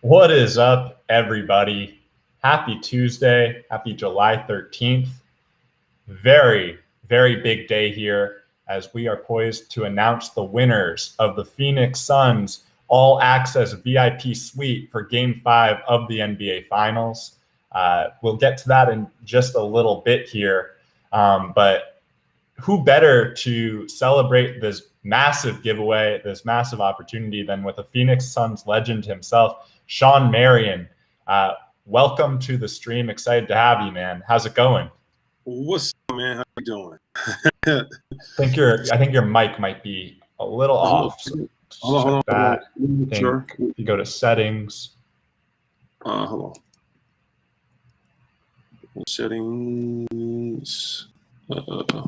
What is up, everybody? Happy Tuesday. Happy July 13th. Very, very big day here as we are poised to announce the winners of the Phoenix Suns All Access VIP Suite for Game 5 of the NBA Finals. We'll get to that in just a little bit here. But who better to celebrate this massive giveaway, this massive opportunity than with a Phoenix Suns legend himself, Shawn Marion. Welcome to the stream. Excited to have you, man. How's it going? What's up, man? How you doing? I think your mic might be a little off. So hold on. Sure. If you go to settings. Hold on. Settings. I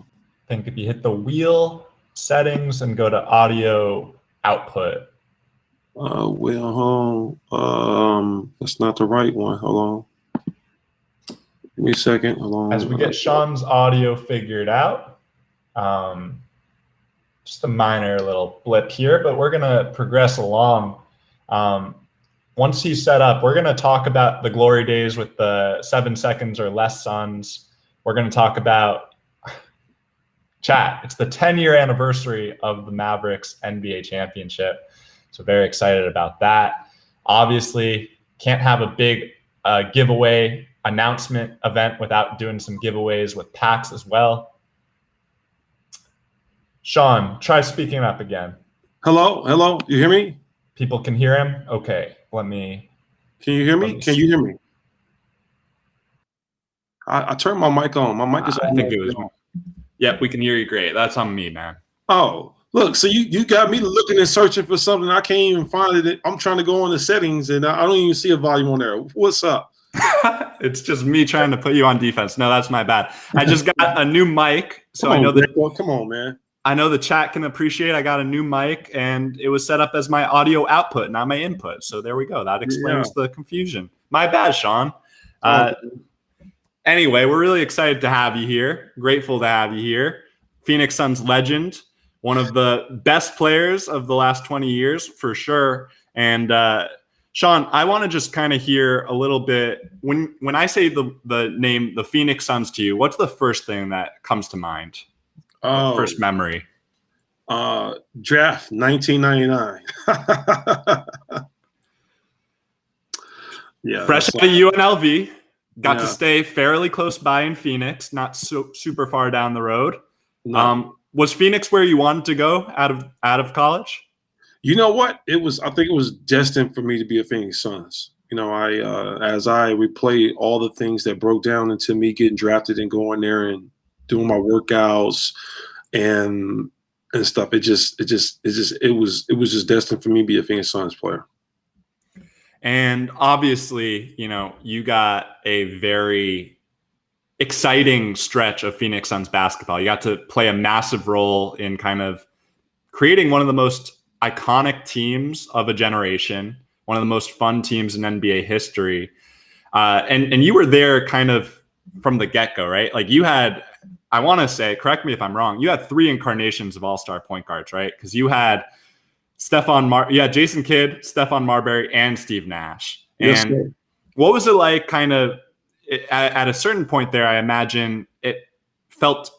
think if you hit the wheel settings and go to audio output. That's not the right one. Hold on. Give me a second. Hold on. As we get Shawn's audio figured out, just a minor little blip here, but we're gonna progress along. Once he's set up, we're gonna talk about the glory days with the 7 seconds or less Suns. We're gonna talk about chat. It's the 10-year anniversary of the Mavericks NBA championship. So very excited about that. Obviously, can't have a big giveaway announcement event without doing some giveaways with packs as well. Shawn, try speaking up again. Hello. You hear me? People can hear him? Okay, let me. Can you hear me? Can you hear me? I turned my mic on. My mic is on. I think it was. Yep, we can hear you great. That's on me, man. Oh. Look, so you got me looking and searching for something. I can't even find it. I'm trying to go on the settings, and I don't even see a volume on there. What's up? It's just me trying to put you on defense. No, that's my bad. I just got a new mic, so I know that. Come on, man. I know the chat can appreciate. I got a new mic, and it was set up as my audio output, not my input. So there we go. That explains the confusion. My bad, Shawn. Anyway, we're really excited to have you here. Grateful to have you here. Phoenix Suns legend. One of the best players of the last 20 years, for sure. And Shawn, I want to just kind of hear a little bit. When I say the name, the Phoenix Suns to you, what's the first thing that comes to mind? First memory? Draft 1999. Fresh out of UNLV. Got to stay fairly close by in Phoenix, not so super far down the road. No. Was Phoenix where you wanted to go out of college? You know what? I think it was destined for me to be a Phoenix Suns. You know, as I replayed all the things that broke down into me getting drafted and going there and doing my workouts and stuff. It was just destined for me to be a Phoenix Suns player. And obviously, you know, you got a very exciting stretch of Phoenix Suns basketball. You got to play a massive role in kind of creating one of the most iconic teams of a generation, one of the most fun teams in NBA history. And you were there kind of from the get-go, right? Like you had, I want to say, correct me if I'm wrong, you had 3 incarnations of all-star point guards, right? Because you had Jason Kidd, Stephon Marbury, and Steve Nash. Yes, and sir. What was it like kind of at a certain point there? I imagine it felt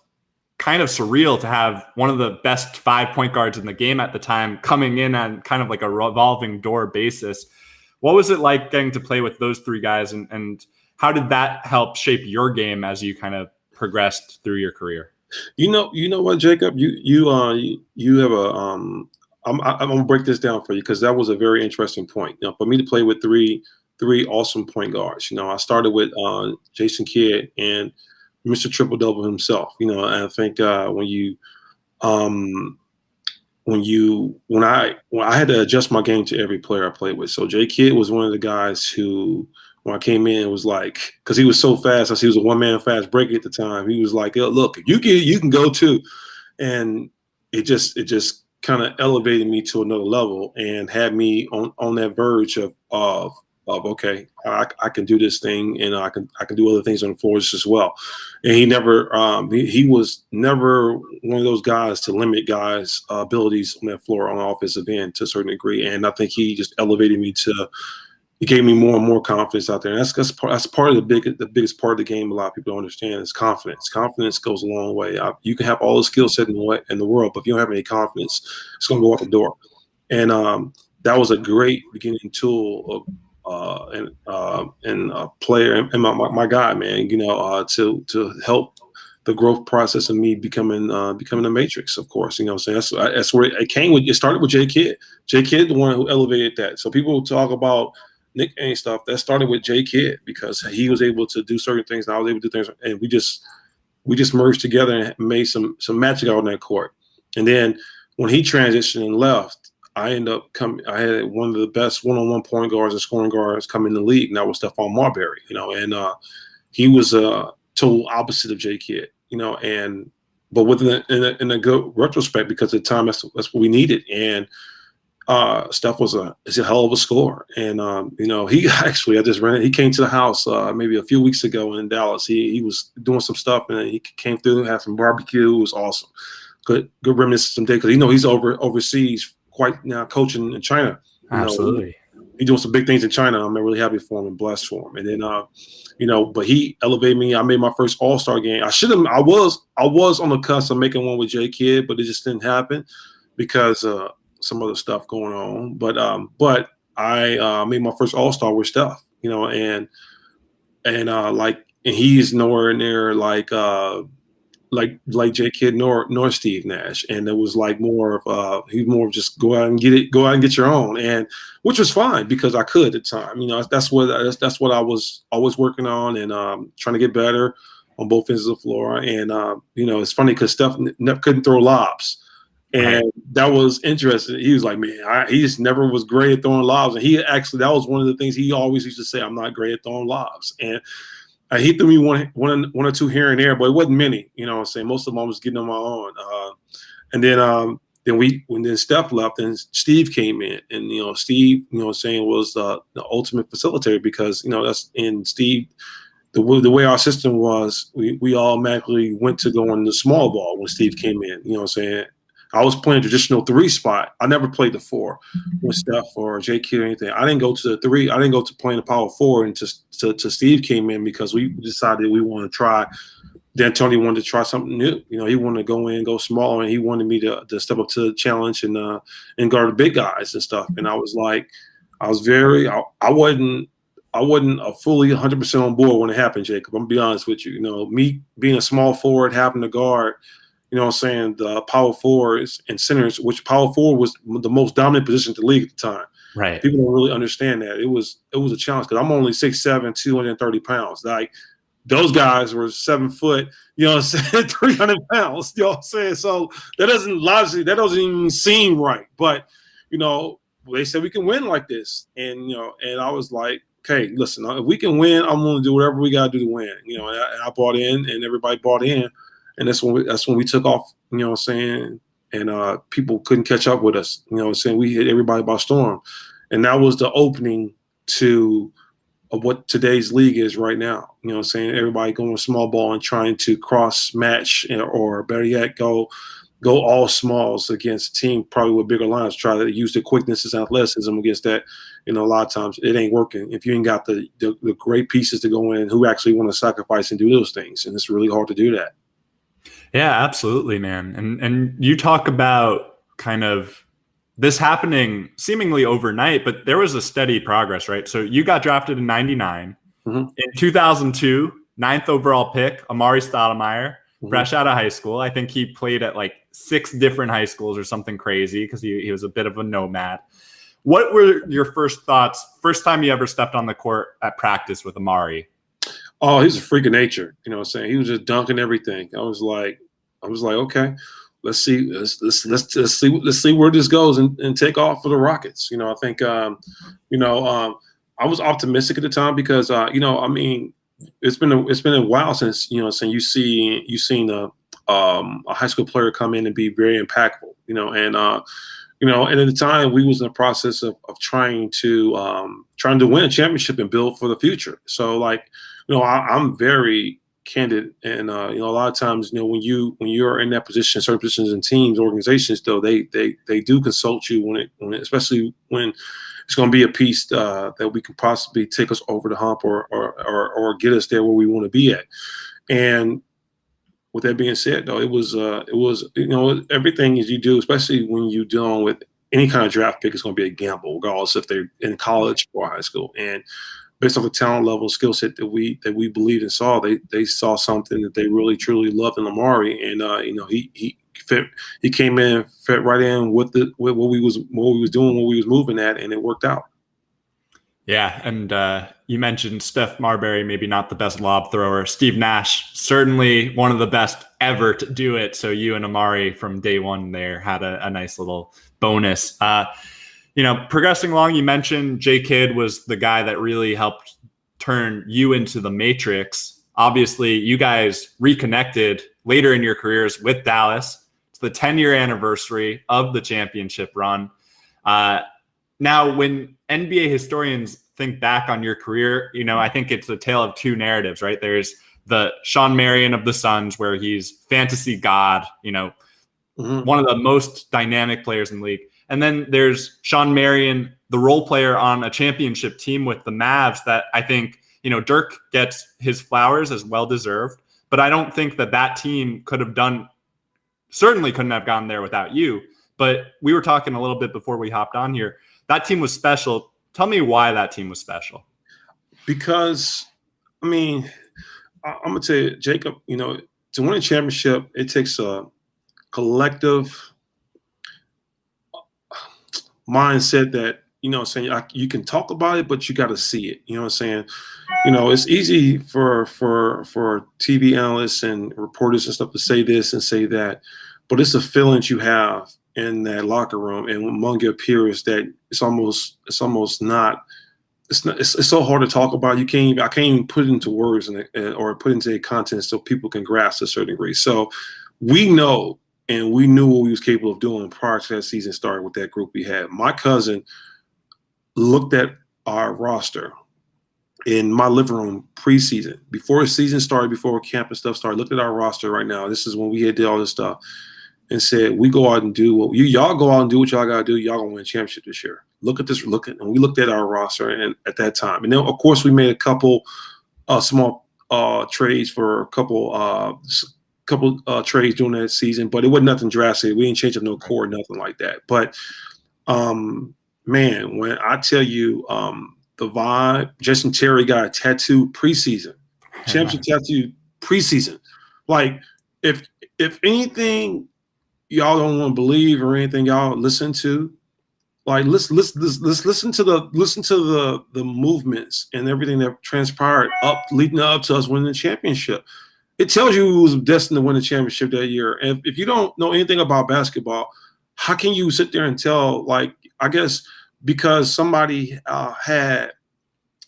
kind of surreal to have one of the best 5 point guards in the game at the time coming in on kind of like a revolving door basis. What was it like getting to play with those 3 guys, and how did that help shape your game as you kind of progressed through your career? You know what, Jacob? You have a I'm gonna break this down for you because that was a very interesting point. You know, for me to play with three awesome point guards. You know, I started with Jason Kidd and Mr. Triple Double himself. You know, and I think when I had to adjust my game to every player I played with. So J Kidd was one of the guys who, when I came in, it was like, because he was so fast, he was a one-man fast break at the time. He was like, look, if you can go too. And it just kind of elevated me to another level and had me on that verge of okay, I can do this thing, and I can do other things on the floor as well. And he never he was never one of those guys to limit guys' abilities on that floor on the offensive end to a certain degree. And I think he just elevated me to it gave me more and more confidence out there. And that's part of the biggest part of the game. A lot of people don't understand is confidence. Confidence goes a long way. You can have all the skill set in the world, but if you don't have any confidence, it's going to go out the door. And that was a great beginning tool of and a player and my guy, man. To help the growth process of me becoming a matrix, of course. That's where it came with. It started with J Kidd. J Kidd, the one who elevated that. So people talk about nickname stuff. That started with J Kidd because he was able to do certain things, and I was able to do things, and we just merged together and made some magic out on that court. And then when he transitioned and left, I had one of the best one-on-one point guards and scoring guards come in the league, and that was Stephon Marbury. And he was a total opposite of J Kidd. But in a good retrospect, because at the time that's what we needed. And Steph is a hell of a scorer. And he actually, he came to the house maybe a few weeks ago in Dallas. He was doing some stuff, and he came through, had some barbecue. It was awesome. Good reminiscence some day, because he's overseas quite now coaching in China. Absolutely. He's doing some big things in China. I'm really happy for him and blessed for him. And then, but he elevated me. I made my first All-Star game. I was on the cusp of making one with J Kidd, but it just didn't happen because some other stuff going on. But I made my first All-Star with Steph. And he's nowhere near like J Kidd nor Steve Nash, and it was like more of just go out and get your own, and which was fine because I could at the time. That's what I was always working on, and trying to get better on both ends of the floor. And it's funny because Steph couldn't throw lobs, and that was interesting. He was like, man, he just never was great at throwing lobs, and that was one of the things he always used to say, I'm not great at throwing lobs. And he threw me one or two here and there, but it wasn't many. Most of them I was getting on my own. And then when Steph left, and Steve came in, and Steve, was the ultimate facilitator, because that's in Steve. The way our system was, we automatically went to go on the small ball when Steve came in. I was playing traditional 3 spot. I never played the 4 with Steph or J Kidd or anything. I didn't go to the 3. I didn't go to playing the power 4 and to Steve came in because we decided we wanted to try. Then Tony wanted to try something new. He wanted to go in, go small, and he wanted me to step up to the challenge and guard the big guys and stuff. And I was like, I wasn't a fully 100% on board when it happened, Jacob. I'm gonna be honest with you. Me being a small forward, having to guard, the power forwards and centers, which power forward was the most dominant position in the league at the time. Right. People don't really understand that. It was a challenge because I'm only 6'7", 230 pounds. Like those guys were 7 foot, 300 pounds. You know what I'm saying? So that doesn't even seem right. But they said we can win like this, and and I was like, okay, listen, if we can win, I'm going to do whatever we got to do to win. And I bought in, and everybody bought in. And that's when we took off, and people couldn't catch up with us, we hit everybody by storm. And that was the opening to what today's league is right now, everybody going small ball and trying to cross match, or better yet, go all smalls against a team probably with bigger lines, try to use the quickness and athleticism against that. A lot of times it ain't working if you ain't got the great pieces to go in who actually want to sacrifice and do those things. And it's really hard to do that. Yeah, absolutely, man. And you talk about kind of this happening seemingly overnight, but there was a steady progress, right? So you got drafted in 99. Mm-hmm. In 2002, 9th overall pick, Amari Stoudemire, fresh out of high school. I think he played at like 6 different high schools or something crazy because he was a bit of a nomad. What were your first thoughts, first time you ever stepped on the court at practice with Amari? Oh, he's a freak of nature. He was just dunking everything. I was like, okay, let's see where this goes and take off for the Rockets. I think, I was optimistic at the time because, it's been a while since you've seen a high school player come in and be very impactful. And at the time we was in the process of trying to win a championship and build for the future. So I'm very candid, and a lot of times, when you're in that position, certain positions in teams, organizations, though they do consult you when especially when it's going to be a piece that we can possibly take us over the hump or get us there where we want to be at. And with that being said, though, it was everything as you do, especially when you're dealing with any kind of draft pick, is going to be a gamble, regardless if they're in college or high school. And based off the talent level, skill set that we believed and saw, they saw something that they really truly loved in Amari, and he came in, fit right in with what we was doing, what we was moving at, and it worked out. Yeah, and you mentioned Steph Marbury, maybe not the best lob thrower. Steve Nash, certainly one of the best ever to do it. So you and Amari from day one there had a nice little bonus. Progressing along, you mentioned J. Kidd was the guy that really helped turn you into the Matrix. Obviously, you guys reconnected later in your careers with Dallas. It's the 10-year anniversary of the championship run. Now, when NBA historians think back on your career, I think it's a tale of two narratives, right? There's the Shawn Marion of the Suns, where he's fantasy god, one of the most dynamic players in the league. And then there's Shawn Marion, the role player on a championship team with the Mavs that I think, Dirk gets his flowers as well-deserved. But I don't think that team certainly couldn't have gone there without you. But we were talking a little bit before we hopped on here. That team was special. Tell me why that team was special. Because, I'm going to tell you, Jacob, to win a championship, it takes a collective mindset that, you can talk about it, but you got to see it. It's easy for TV analysts and reporters and stuff to say this and say that, but it's a feeling you have in that locker room and among your peers that it's so hard to talk about. I can't even put it into words or put it into content so people can grasp a certain degree. So we know, and we knew what we was capable of doing prior to that season starting with that group we had. My cousin looked at our roster in my living room preseason, before the season started, before camp and stuff started, looked at our roster right now. This is when we had did all this stuff. And said, we go out and do what y'all go out and do what y'all got to do. Y'all going to win a championship this year. Look at this. And we looked at our roster and at that time. And then, of course, we made a couple small trades for a couple trades during that season, but it wasn't nothing drastic. We didn't change up no core, nothing like that. But, man, when I tell you the vibe, Jason Terry got a tattoo preseason, championship tattoo preseason. Like, if anything – y'all don't want to believe or anything y'all listen to, like listen to the movements and everything that transpired leading up to us winning the championship. It tells you who was destined to win the championship that year. And if you don't know anything about basketball, how can you sit there and tell, like, I guess because somebody had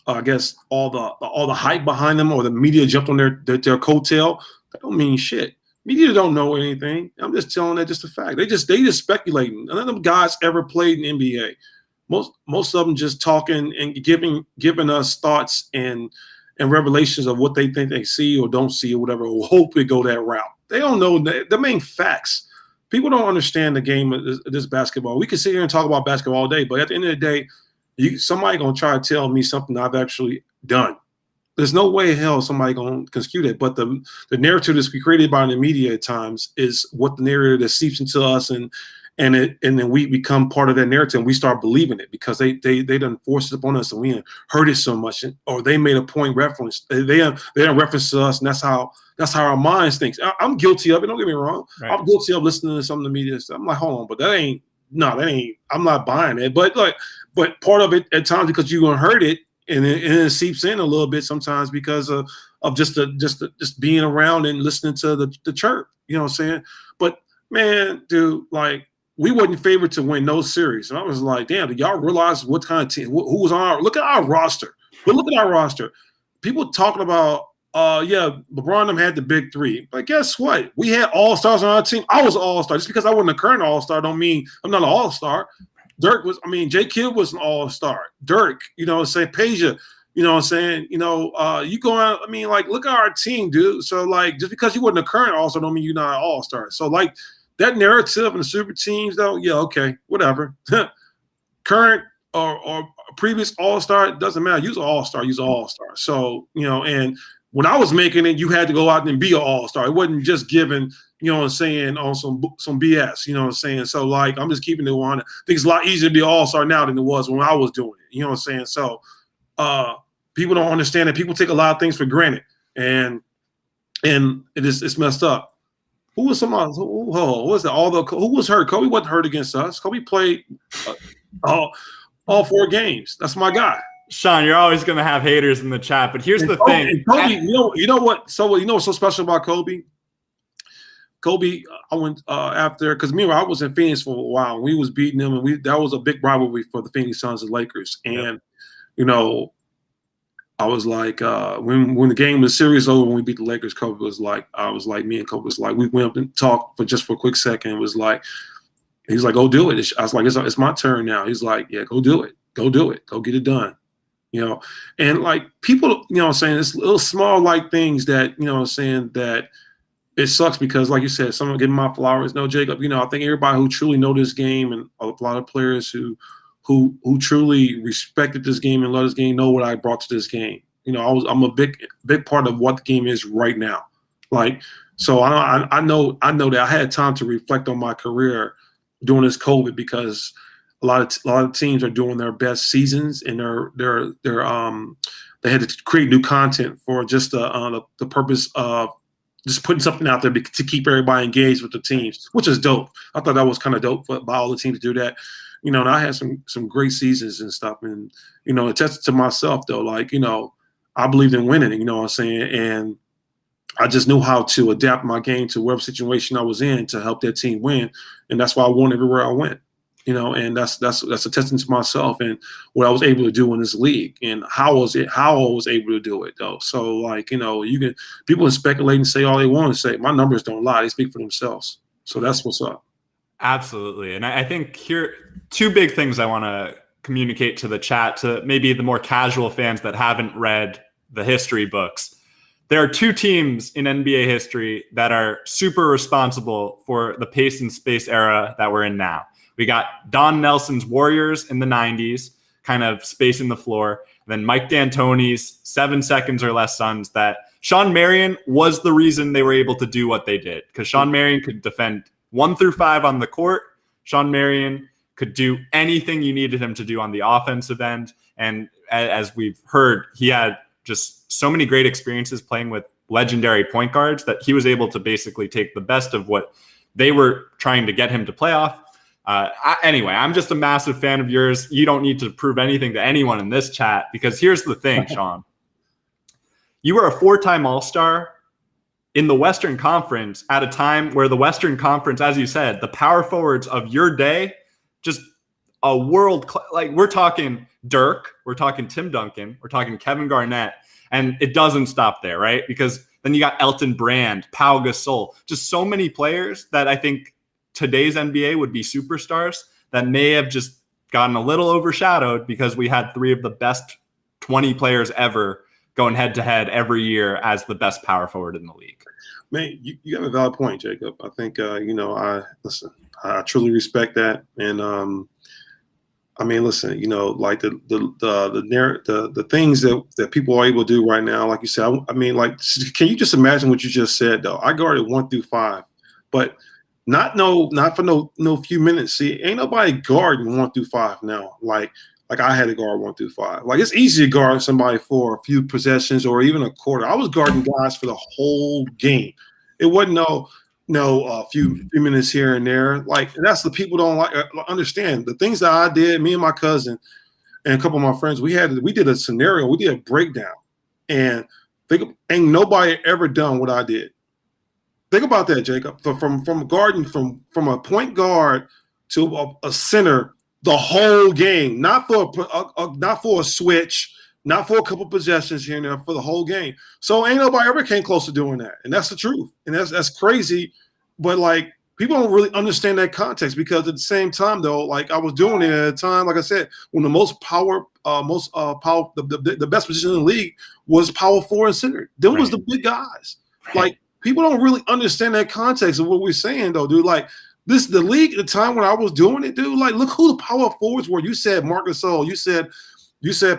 all the hype behind them or the media jumped on their coattail, that don't mean shit. Media don't know anything. I'm just telling that just a fact. They just speculating. None of them guys ever played in NBA. Most of them just talking and giving us thoughts and revelations of what they think they see or don't see or whatever, or hope it go that route. They don't know the main facts. People don't understand the game of this basketball. We can sit here and talk about basketball all day, but at the end of the day, somebody gonna try to tell me something I've actually done. There's no way in hell somebody gonna conscute it. But the narrative that's created by the media at times is what the narrative that seeps into us, and then we become part of that narrative and we start believing it because they done forced it upon us and we heard it so much, or they made a point reference. They done reference to us, and that's how our minds think. I'm guilty of it. Don't get me wrong. Right. I'm guilty of listening to some of the media stuff. I'm like, hold on, but that ain't. I'm not buying it. But part of it at times because you gonna heard it. And it seeps in a little bit sometimes because of just being around and listening to the chirp, you know what I'm saying? But man, dude, like we wasn't favored to win no series, and I was like, damn, did y'all realize what kind of team? Who was on our? Look at our roster. But look at our roster. People talking about, LeBron them had the big three, but guess what? We had all-stars on our team. I was an all-star. Just because I wasn't a current all-star don't mean I'm not an all-star. J. Kidd was an all-star. Dirk, Peja, you know what I'm saying? You go out, look at our team, dude. So, just because you wasn't a current all-star don't mean you're not an all-star. So, that narrative and the super teams, though, yeah, okay, whatever. Current or previous All-Star, it doesn't matter. Use an All-Star, use an All-Star. So, and when I was making it, you had to go out and be an All-Star. It wasn't just given, on some BS, you know what I'm saying? So, like, I'm just keeping it on. I think it's a lot easier to be an All-Star now than it was when I was doing it, you know what I'm saying? So, people don't understand that. People take a lot of things for granted, and it's messed up. Who was somebody? Who was that? Who was hurt? Kobe wasn't hurt against us. Kobe played all 4 games. That's my guy. Shawn, you're always going to have haters in the chat, but here's the thing. Kobe, you know what? So you know what's so special about Kobe? Kobe, I went after, because I was in Phoenix for a while. And we was beating them, and that was a big rivalry for the Phoenix Suns and Lakers. And I was like, when the game was series over, when we beat the Lakers, Kobe was like, me and Kobe was like, we went up and talked for a quick second. It was like, he's like, go do it. I was like, it's my turn now. He's like, yeah, go do it. Go do it. Go get it done. And like people, I'm saying, it's little small like things that, I'm saying, that it sucks because, like you said, someone giving my flowers. No, Jacob, I think everybody who truly know this game, and a lot of players who truly respected this game and love this game know what I brought to this game. I'm a big part of what the game is right now. Like, so I know that I had time to reflect on my career during this COVID, because a lot of teams are doing their best seasons, and they had to create new content for just the purpose of just putting something out there to keep everybody engaged with the teams, which is dope. I thought that was kind of dope by all the teams to do that. And I had some great seasons and stuff, and attested to myself though, like I believed in winning, you know what I'm saying, and I just knew how to adapt my game to whatever situation I was in to help that team win, and that's why I won everywhere I went. And that's a testament to myself and what I was able to do in this league, and how I was able to do it though. So like, people can speculate and say all they want to say. My numbers don't lie; they speak for themselves. So that's what's up. Absolutely, and I think here 2 big things I want to communicate to the chat, to maybe the more casual fans that haven't read the history books. There are 2 teams in NBA history that are super responsible for the pace and space era that we're in now. We got Don Nelson's Warriors in the 90s, kind of spacing the floor. Then Mike D'Antoni's 7 seconds or less Suns, that Shawn Marion was the reason they were able to do what they did, because Shawn Marion could defend 1 through 5 on the court. Shawn Marion could do anything you needed him to do on the offensive end. And as we've heard, he had just so many great experiences playing with legendary point guards that he was able to basically take the best of what they were trying to get him to play off. Anyway, I'm just a massive fan of yours. You don't need to prove anything to anyone in this chat, because here's the thing, Shawn. You were a 4-time All-Star in the Western Conference at a time where the Western Conference, as you said, the power forwards of your day, just a like we're talking Dirk, we're talking Tim Duncan, we're talking Kevin Garnett, and it doesn't stop there, right? Because then you got Elton Brand, Pau Gasol, just so many players that I think today's NBA would be superstars that may have just gotten a little overshadowed because we had 3 of the best 20 players ever going head to head every year as the best power forward in the league. Man, you have a valid point, Jacob. I think, I truly respect that. And, listen, like the things that people are able to do right now, like you said, can you just imagine what you just said though? I guarded 1 through 5, but not for no few minutes. See, ain't nobody guarding 1 through 5 now. Like I had to guard 1 through 5. Like, it's easy to guard somebody for a few possessions or even a quarter. I was guarding guys for the whole game. It wasn't a few minutes here and there. Like, and that's the people don't understand the things that I did. Me and my cousin and a couple of my friends, we did a scenario. We did a breakdown, and ain't nobody ever done what I did. Think about that, Jacob. From guarding from a point guard to a center the whole game, not for a switch, not for a couple possessions here and there, for the whole game. So ain't nobody ever came close to doing that, and that's the truth. And that's crazy, but like people don't really understand that context, because at the same time though, like I was doing it at a time, like I said, when the the best position in the league was power forward and center. Them was the big guys. Like, people don't really understand that context of what we're saying, though, dude. Like, the league at the time when I was doing it, dude. Like, look who the power forwards were. You said Marc Gasol. You said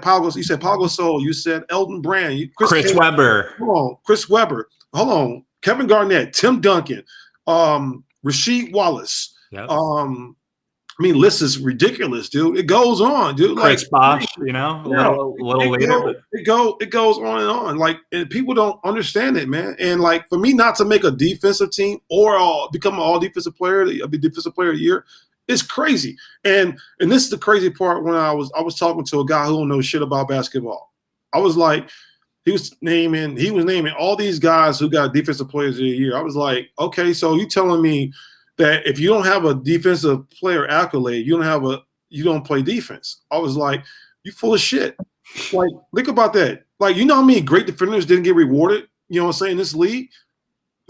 Pau Gasol. You said Elton Brand. Chris Webber. Hold on, Chris Webber. Hold on, Kevin Garnett, Tim Duncan, Rasheed Wallace. Yep. I mean, list is ridiculous, dude. It goes on, dude. Chris Bosh, a little later. But it goes on and on. Like, and people don't understand it, man. And like, for me not to make a defensive team or become an all defensive player, a defensive player of the year, it's crazy. And this is the crazy part. When I was talking to a guy who don't know shit about basketball, I was like, he was naming all these guys who got defensive players of the year. I was like, okay, so you telling me that if you don't have a defensive player accolade, you don't play defense. I was like, you full of shit. Like, think about that. Like, you know how many great defenders didn't get rewarded, you know what I'm saying, in this league?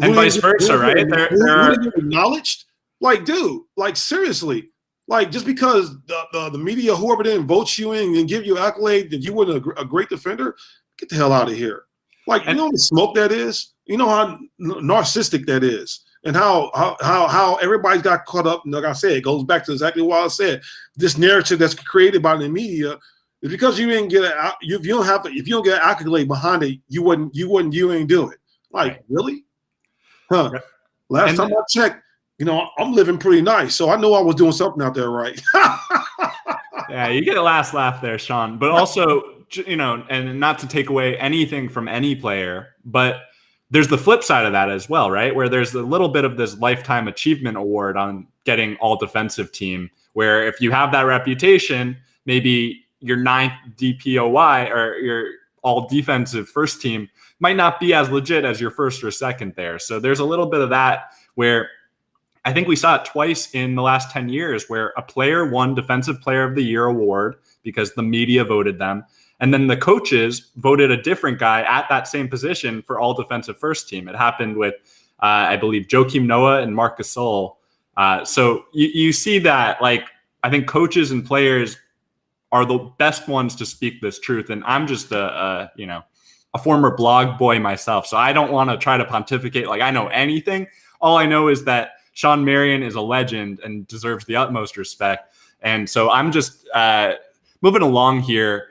And vice versa, right? There are acknowledged. Like, dude, like, seriously. Like, just because the media, whoever didn't vote you in and give you an accolade that you weren't a great defender, get the hell out of here. Like, you know how much smoke that is? You know how narcissistic that is? And how everybody's got caught up. And like I said, it goes back to exactly what I said. This narrative that's created by the media is because you didn't get if you don't get an accolade behind it, you ain't do it. Like, really? Huh? Right. Last time I checked, I'm living pretty nice, so I know I was doing something out there right. Yeah, you get a last laugh there, Shawn. But also, and not to take away anything from any player, but there's the flip side of that as well, right? Where there's a little bit of this lifetime achievement award on getting all defensive team, where if you have that reputation, maybe your 9th DPOY or your all defensive first team might not be as legit as your first or second there. So there's a little bit of that where I think we saw it twice in the last 10 years where a player won Defensive Player of the Year award because the media voted them. And then the coaches voted a different guy at that same position for all defensive first team. It happened with, I believe, Joakim Noah and Marc Gasol. So you see that, like, I think coaches and players are the best ones to speak this truth. And I'm just a former blog boy myself. So I don't want to try to pontificate like I know anything. All I know is that Shawn Marion is a legend and deserves the utmost respect. And so I'm just moving along here.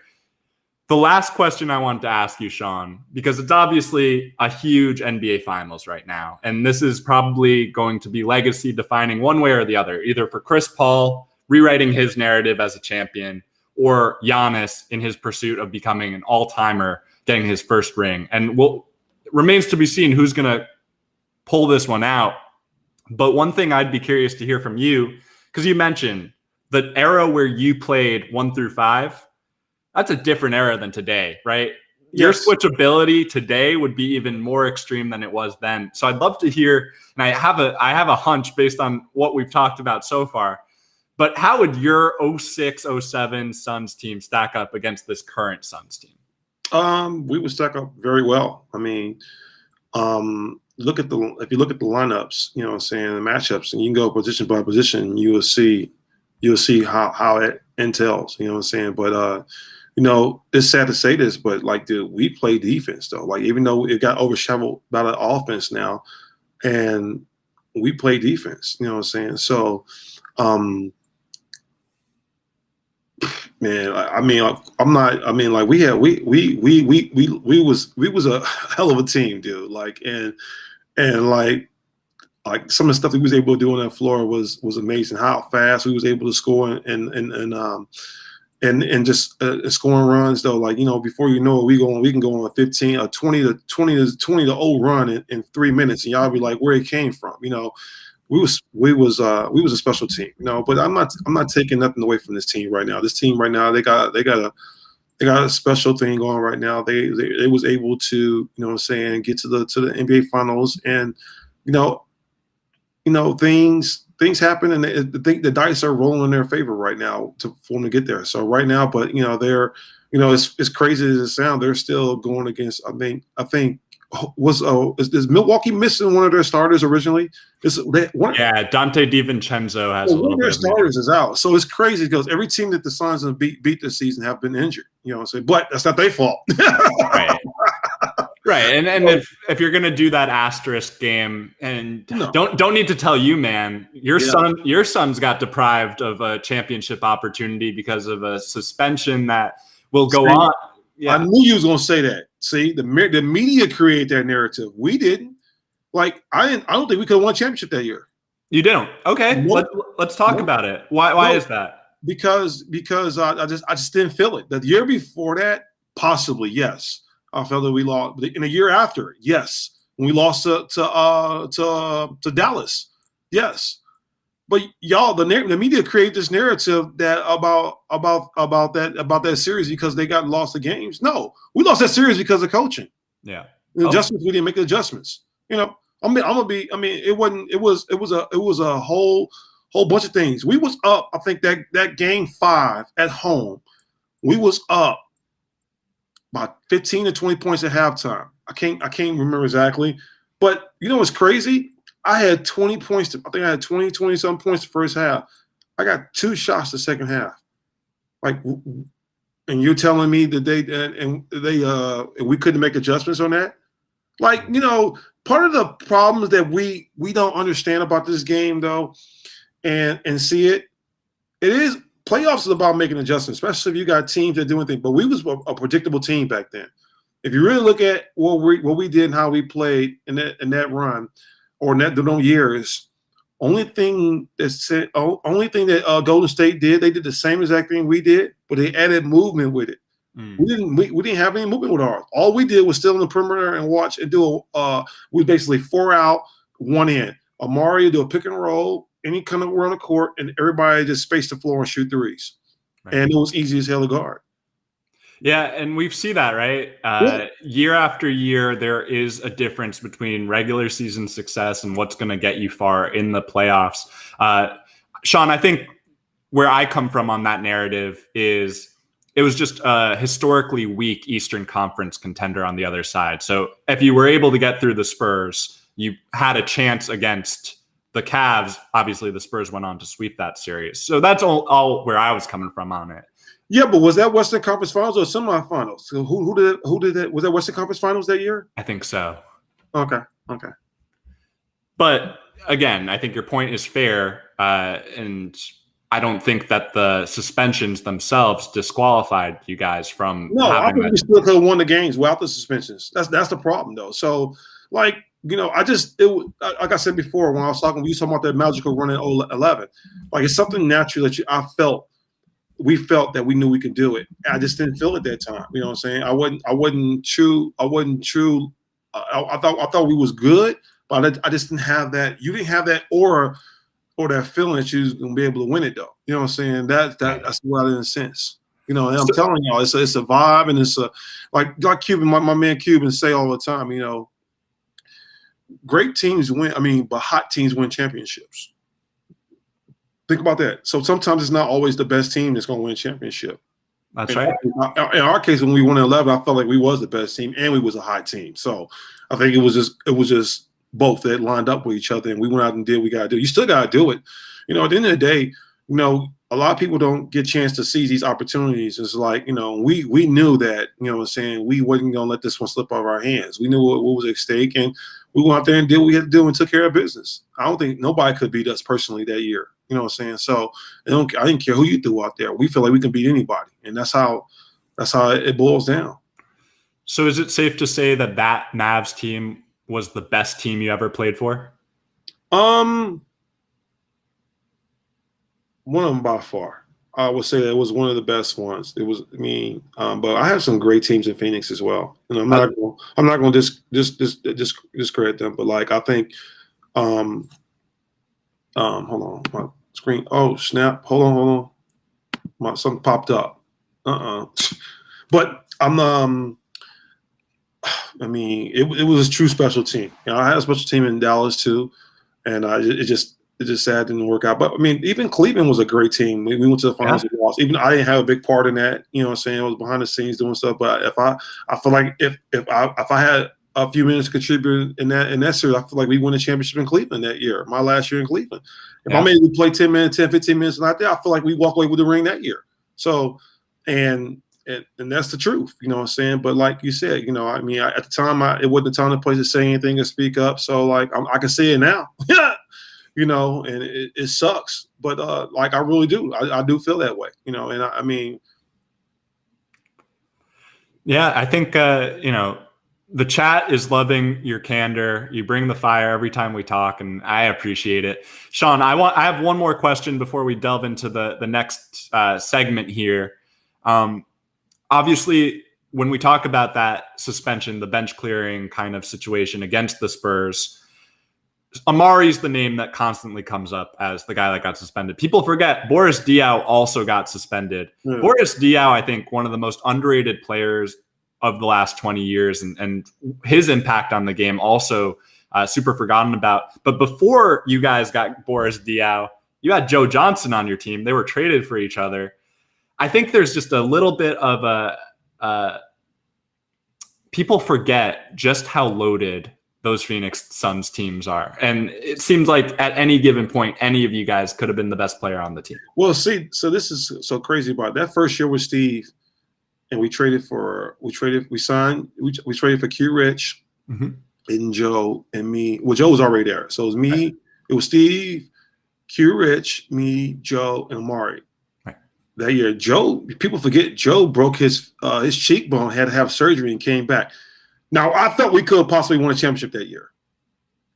The last question I want to ask you, Shawn, because it's obviously a huge NBA Finals right now. And this is probably going to be legacy defining one way or the other, either for Chris Paul rewriting his narrative as a champion or Giannis in his pursuit of becoming an all-timer, getting his first ring. And remains to be seen who's going to pull this one out. But one thing I'd be curious to hear from you, because you mentioned the era where you played 1 through 5, that's a different era than today, right? Yes. Your switchability today would be even more extreme than it was then. So I'd love to hear, and I have a hunch based on what we've talked about so far, but how would your 06, 07 Suns team stack up against this current Suns team? We would stack up very well. I mean, if you look at the lineups, you know what I'm saying, the matchups, and you can go position by position, you'll see how it entails, you know what I'm saying? But it's sad to say this, but like, dude, we play defense though. Like, even though it got overshadowed by the offense now, and we play defense, you know what I'm saying? So, man, we was a hell of a team, dude. Like, and like some of the stuff that we was able to do on that floor was amazing. How fast we was able to score and just scoring runs though. Like, before you know it, we can go on a 20 to 0 run in 3 minutes, and y'all be like, where it came from. We was a special team, but I'm not taking nothing away from this team right now. This team right now, they got a special thing going right now. They was able to, get to the NBA Finals, and things happen, and the dice are rolling in their favor right now for them to get there. So right now, but they're, as crazy as it sounds, they're still going against. I think is Milwaukee missing one of their starters originally? Dante DiVincenzo has a little bit. One of their starters is out, so it's crazy because every team that the Suns have beat this season have been injured. But that's not their fault. Right. Right, and if you're gonna do that asterisk game, and don't need to tell you, man, your son's got deprived of a championship opportunity because of a suspension that will go on. Yeah. I knew you was gonna say that. See, the media created that narrative. We didn't. Like, I don't think we could have won a championship that year. You don't? Okay, nope. let's talk about it. Why is that? Because I just didn't feel it. The year before that, possibly yes. I felt that we lost. But in a year after, yes, when we lost to Dallas, yes. But y'all, the media created this narrative that about that series because they got lost the games. No, we lost that series because of coaching. Yeah, the adjustments, we didn't make the adjustments. You know, it was a whole bunch of things. We was up. I think that game 5 at home, we was up about 15 to 20 points at halftime. I can't remember exactly, but you know what's crazy? I had 20 points. I think I had 20 some points the first half. I got 2 shots the second half. Like, and you're telling me that we couldn't make adjustments on that? Like, you know, part of the problems that we don't understand about this game though, and see it is playoffs is about making adjustments, especially if you got teams that do anything. But we was a predictable team back then. If you really look at what we did and how we played in that run or in those years, only thing that Golden State did, they did the same exact thing we did, but they added movement with it. We didn't have any movement with ours. All we did was still in the perimeter and watch and do we basically 4 out, 1 in. Amari do a pick and roll, any kind of run the court, and everybody just space the floor and shoot threes. Right. And it was easy as hell to guard. Yeah, and we see that, right? Year after year, there is a difference between regular season success and what's going to get you far in the playoffs. Shawn, I think where I come from on that narrative is it was just a historically weak Eastern Conference contender on the other side. So if you were able to get through the Spurs, you had a chance against the Cavs. Obviously, the Spurs went on to sweep that series. So that's all where I was coming from on it. Yeah, but was that Western Conference Finals or semifinals? So who did that? Was that Western Conference Finals that year? I think so. Okay. But again, I think your point is fair, and I don't think that the suspensions themselves disqualified you guys from. No, I think we still could have won the games without the suspensions. That's the problem, though. So, like, you know, like I said before when I was talking, we were talking about that magical run in 11. Like, it's something natural that we felt that we knew we could do it. I just didn't feel it that time. You know what I'm saying? I wasn't true. I thought we was good, but I just didn't have that. You didn't have that aura or that feeling that you was gonna be able to win it though. You know what I'm saying? That's what I didn't sense. You know, and I'm telling y'all, it's a vibe, and it's a like Cuban, my man Cuban say all the time. You know, great teams win. I mean, but hot teams win championships. Think about that. So sometimes it's not always the best team that's going to win a championship. That's right. In our case, when we won 11, I felt like we was the best team and we was a hot team. So I think it was just both that lined up with each other, and we went out and did what we got to do. You still got to do it. You know, at the end of the day, you know, a lot of people don't get a chance to seize these opportunities. It's like, you know, we knew that, you know what I'm saying, we wasn't going to let this one slip out of our hands. We knew what was at stake, and we went out there and did what we had to do and took care of business. I don't think nobody could beat us personally that year. You know what I'm saying? So I didn't care who you threw out there. We feel like we can beat anybody, and that's how it boils down. So is it safe to say that Mavs team was the best team you ever played for? One of them by far. I would say that it was one of the best ones. It was but I have some great teams in Phoenix as well. And I'm not going to discredit them, but like I think hold on, my screen. Oh snap! Hold on. Something popped up. But it was a true special team. You know, I had a special team in Dallas too, and it just sad didn't work out. But I mean, even Cleveland was a great team. We went to the finals and lost. Even I didn't have a big part in that. You know what I'm saying? I was behind the scenes doing stuff. But I feel like if I had a few minutes to contribute in that series, I feel like we won a championship in Cleveland that year. My last year in Cleveland. If I'm able to play 10, 15 minutes out there, I feel like we walk away with the ring that year. So, and and that's the truth, you know what I'm saying? But like you said, you know, I mean, at the time, it wasn't the time and place to say anything or speak up. So like, I can say it now, you know, and it sucks. But like, I really do. I do feel that way, you know, and I mean. Yeah, I think, you know, the chat is loving your candor. You bring the fire every time we talk, and I appreciate it. Shawn, I have one more question before we delve into the next segment here. Obviously, when we talk about that suspension, the bench clearing kind of situation against the Spurs, Amari's the name that constantly comes up as the guy that got suspended. People forget Boris Diaw also got suspended. Yeah. Boris Diaw, I think, one of the most underrated players of the last 20 years, and his impact on the game also super forgotten about. But before you guys got Boris Diaw, you had Joe Johnson on your team. They were traded for each other. I think there's just a little bit of people forget just how loaded those Phoenix Suns teams are. And it seems like at any given point, any of you guys could have been the best player on the team. Well, see, so this is so crazy about that first year with Steve, and we traded for Q Rich and Joe and me. Well, Joe was already there. So it was me, it was Steve, Q Rich, me, Joe, and Amari. That year, Joe, people forget Joe broke his cheekbone, had to have surgery, and came back. Now, I thought we could have possibly won a championship that year.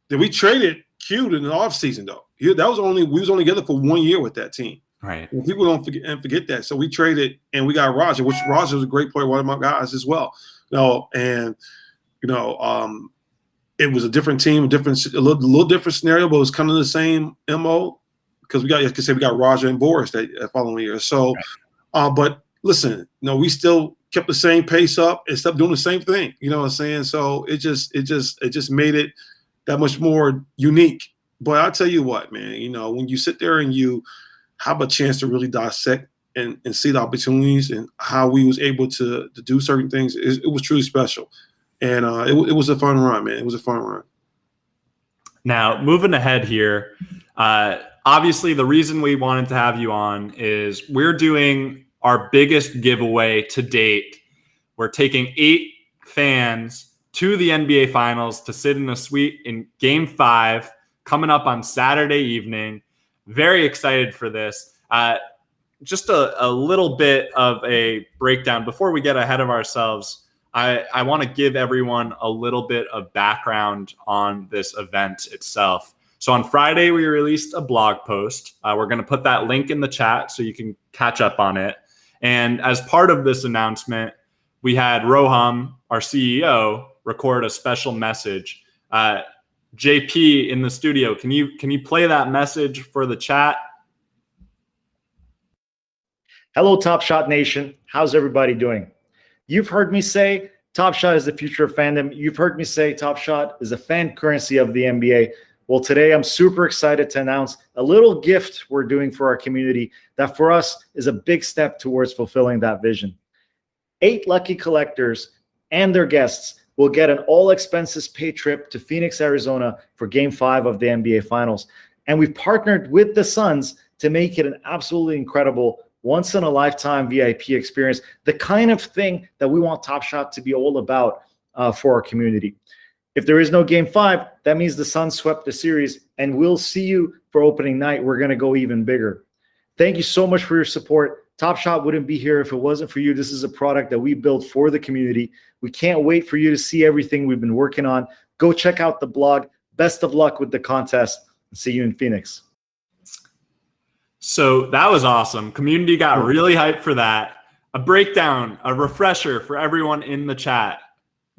Then we traded Q in the offseason, though. We was only together for 1 year with that team. Right. And people don't forget that. So we traded, and we got Roger, which Roger was a great player, one of my guys as well. You know, and you know, it was a different team, a little different scenario, but it was kind of the same MO. Because we got Roger and Boris that following year. So, but listen, no, we still kept the same pace up and stopped doing the same thing. You know what I'm saying? So it just made it that much more unique. But I tell you what, man, you know, when you sit there and you have a chance to really dissect and see the opportunities and how we was able to do certain things, it was truly special. And it was a fun run, man. It was a fun run. Now, moving ahead here, obviously, the reason we wanted to have you on is we're doing our biggest giveaway to date. We're taking 8 fans to the NBA Finals to sit in a suite in Game 5 coming up on Saturday evening. Very excited for this. Just a little bit of a breakdown. Before we get ahead of ourselves, I want to give everyone a little bit of background on this event itself. So on Friday, we released a blog post. We're going to put that link in the chat so you can catch up on it. And as part of this announcement, we had Roham, our CEO, record a special message. JP in the studio, can you play that message for the chat? Hello, Top Shot Nation. How's everybody doing? You've heard me say Top Shot is the future of fandom. You've heard me say Top Shot is a fan currency of the NBA. Well, today I'm super excited to announce a little gift we're doing for our community that for us is a big step towards fulfilling that vision. 8 lucky collectors and their guests will get an all-expenses-paid trip to Phoenix, Arizona for Game 5 of the NBA Finals. And we've partnered with the Suns to make it an absolutely incredible once-in-a-lifetime VIP experience, the kind of thing that we want Top Shot to be all about for our community. If there is no Game 5, that means the Suns swept the series, and we'll see you for opening night. We're going to go even bigger. Thank you so much for your support. Top Shot wouldn't be here if it wasn't for you. This is a product that we built for the community. We can't wait for you to see everything we've been working on. Go check out the blog. Best of luck with the contest, and see you in Phoenix. So that was awesome. Community got really hyped for that. A breakdown, a refresher for everyone in the chat.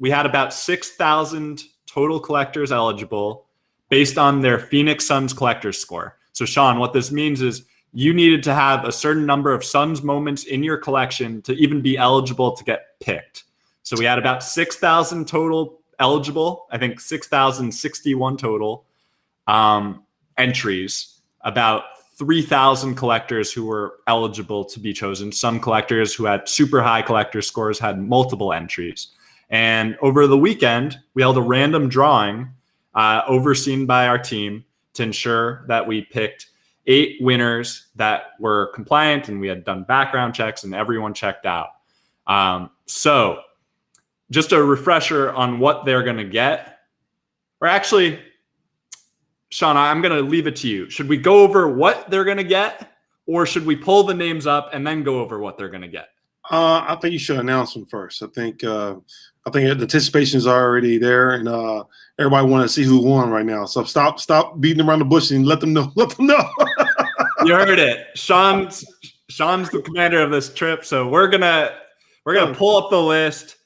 We had about 6,000 total collectors eligible based on their Phoenix Suns collectors score. So Shawn, what this means is you needed to have a certain number of Suns moments in your collection to even be eligible to get picked. So we had about 6,000 total eligible, I think 6,061 total entries, about 3,000 collectors who were eligible to be chosen. Some collectors who had super high collector scores had multiple entries. And over the weekend, we held a random drawing overseen by our team to ensure that we picked 8 winners that were compliant, and we had done background checks and everyone checked out. So just a refresher on what they're going to get. Or actually, Shawn, I'm going to leave it to you. Should we go over what they're going to get, or should we pull the names up and then go over what they're going to get? I think you should announce them first. I think the anticipation is already there, and everybody want to see who won right now. So stop beating around the bush and let them know. Let them know. You heard it. Shawn's the commander of this trip, so we're gonna pull up the list.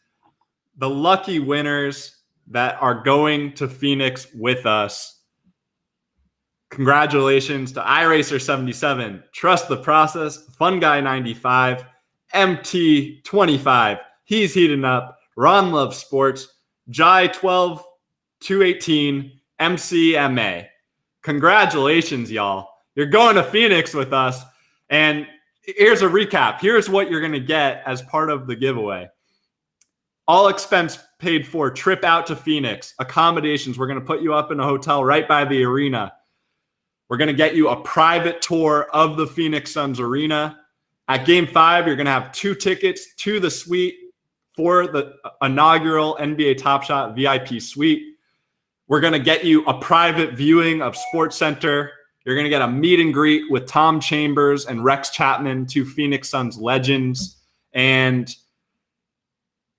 The lucky winners that are going to Phoenix with us. Congratulations to iRacer77, Trust the Process, Fun Guy 95, MT 25, He's Heating Up, Ron Love Sports, Jai 12 218, MCMA. Congratulations, y'all. You're going to Phoenix with us. And here's a recap. Here's what you're going to get as part of the giveaway. All expense paid for, trip out to Phoenix, accommodations. We're going to put you up in a hotel right by the arena. We're going to get you a private tour of the Phoenix Suns arena. At Game 5, you're going to have 2 tickets to the suite for the inaugural NBA Top Shot VIP suite. We're going to get you a private viewing of Sports Center. You're going to get a meet and greet with Tom Chambers and Rex Chapman, 2 Phoenix Suns legends. And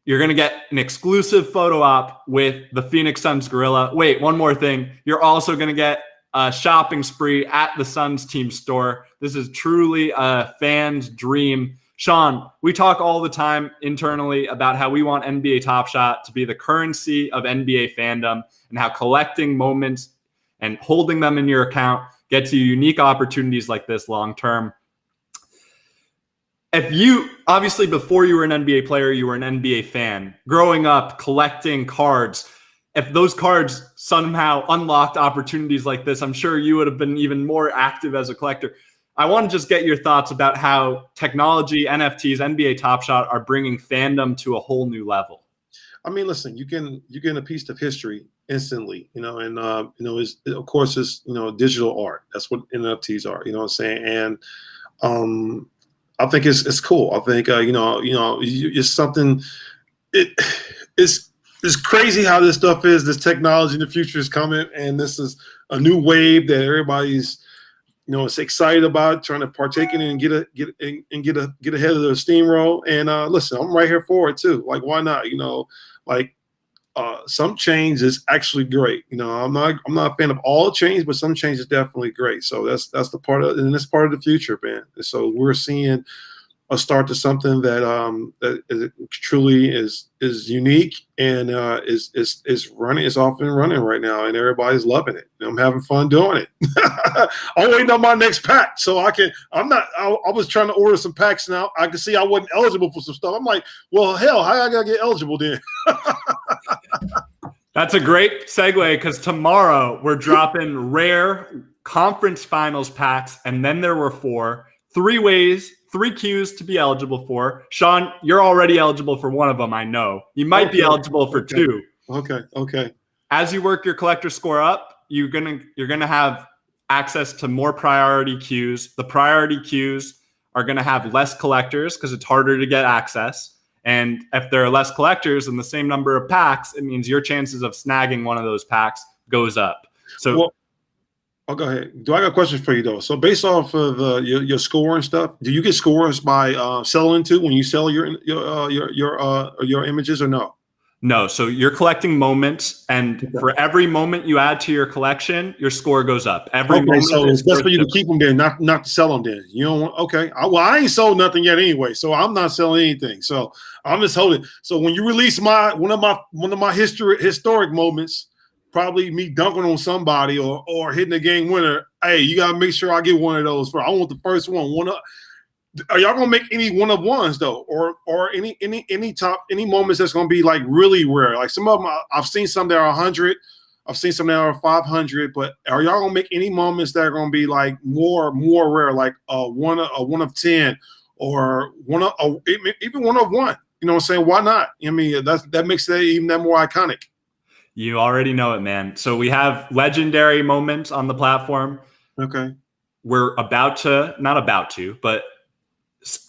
you're going to get an exclusive photo op with the Phoenix Suns Gorilla. Wait, one more thing. You're also going to get a shopping spree at the Suns team store. This is truly a fan's dream. Shawn, we talk all the time internally about how we want NBA Top Shot to be the currency of NBA fandom, and how collecting moments and holding them in your account gets you unique opportunities like this long term. If you, obviously before you were an NBA player, you were an NBA fan, growing up collecting cards, if those cards somehow unlocked opportunities like this, I'm sure you would have been even more active as a collector. I want to just get your thoughts about how technology, NFTs, NBA Top Shot are bringing fandom to a whole new level. I mean, listen, you get a piece of history instantly, and it's, of course, it's, digital art. That's what NFTs are, you know what I'm saying? And I think it's cool. I think it's something. It's crazy how this stuff is. This technology in the future is coming, and this is a new wave that everybody's is excited about, trying to partake in it and get ahead of the steamroll. And listen, I'm right here for it too. Like, why not? Some change is actually great. I'm not a fan of all change, but some change is definitely great. So that's the part of, and it's part of the future, man. And so we're seeing a start to something that truly is unique and is running. It's off and running right now, and everybody's loving it. And I'm having fun doing it. I'm waiting on my next pack, so I can. I was trying to order some packs now. I could see I wasn't eligible for some stuff. I'm like, well, hell, how I gotta get eligible then? That's a great segue, because tomorrow we're dropping rare conference finals packs, and then there were 3 queues to be eligible for. Shawn, you're already eligible for one of them, I know. You might be eligible for 2. Okay. As you work your collector score up, you're gonna have access to more priority queues. The priority queues are gonna have less collectors because it's harder to get access. And if there are less collectors and the same number of packs, it means your chances of snagging one of those packs goes up. So. I'll go ahead. I got a question for you though? So based off of your score and stuff, do you get scores by selling too when you sell your images, or no? No. So you're collecting moments, and for every moment you add to your collection, your score goes up. Every moment. So it's best for you to keep them there, not to sell them then. You don't want, okay. I ain't sold nothing yet anyway, so I'm not selling anything. So I'm just holding. So when you release one of my historic moments, probably me dunking on somebody or hitting a game winner, hey, you gotta make sure I get one of those. I want the first one. Are y'all gonna make any one of ones though, or any moments that's gonna be like really rare? Like some of them, I've seen some that are 100, I've seen some that are 500, but are y'all gonna make any moments that are gonna be like more rare, like one of 10, or even one of 1? You know what I'm saying? Why not? I mean, that makes it even that more iconic. You already know it, man. So we have legendary moments on the platform. Okay. We're not about to, but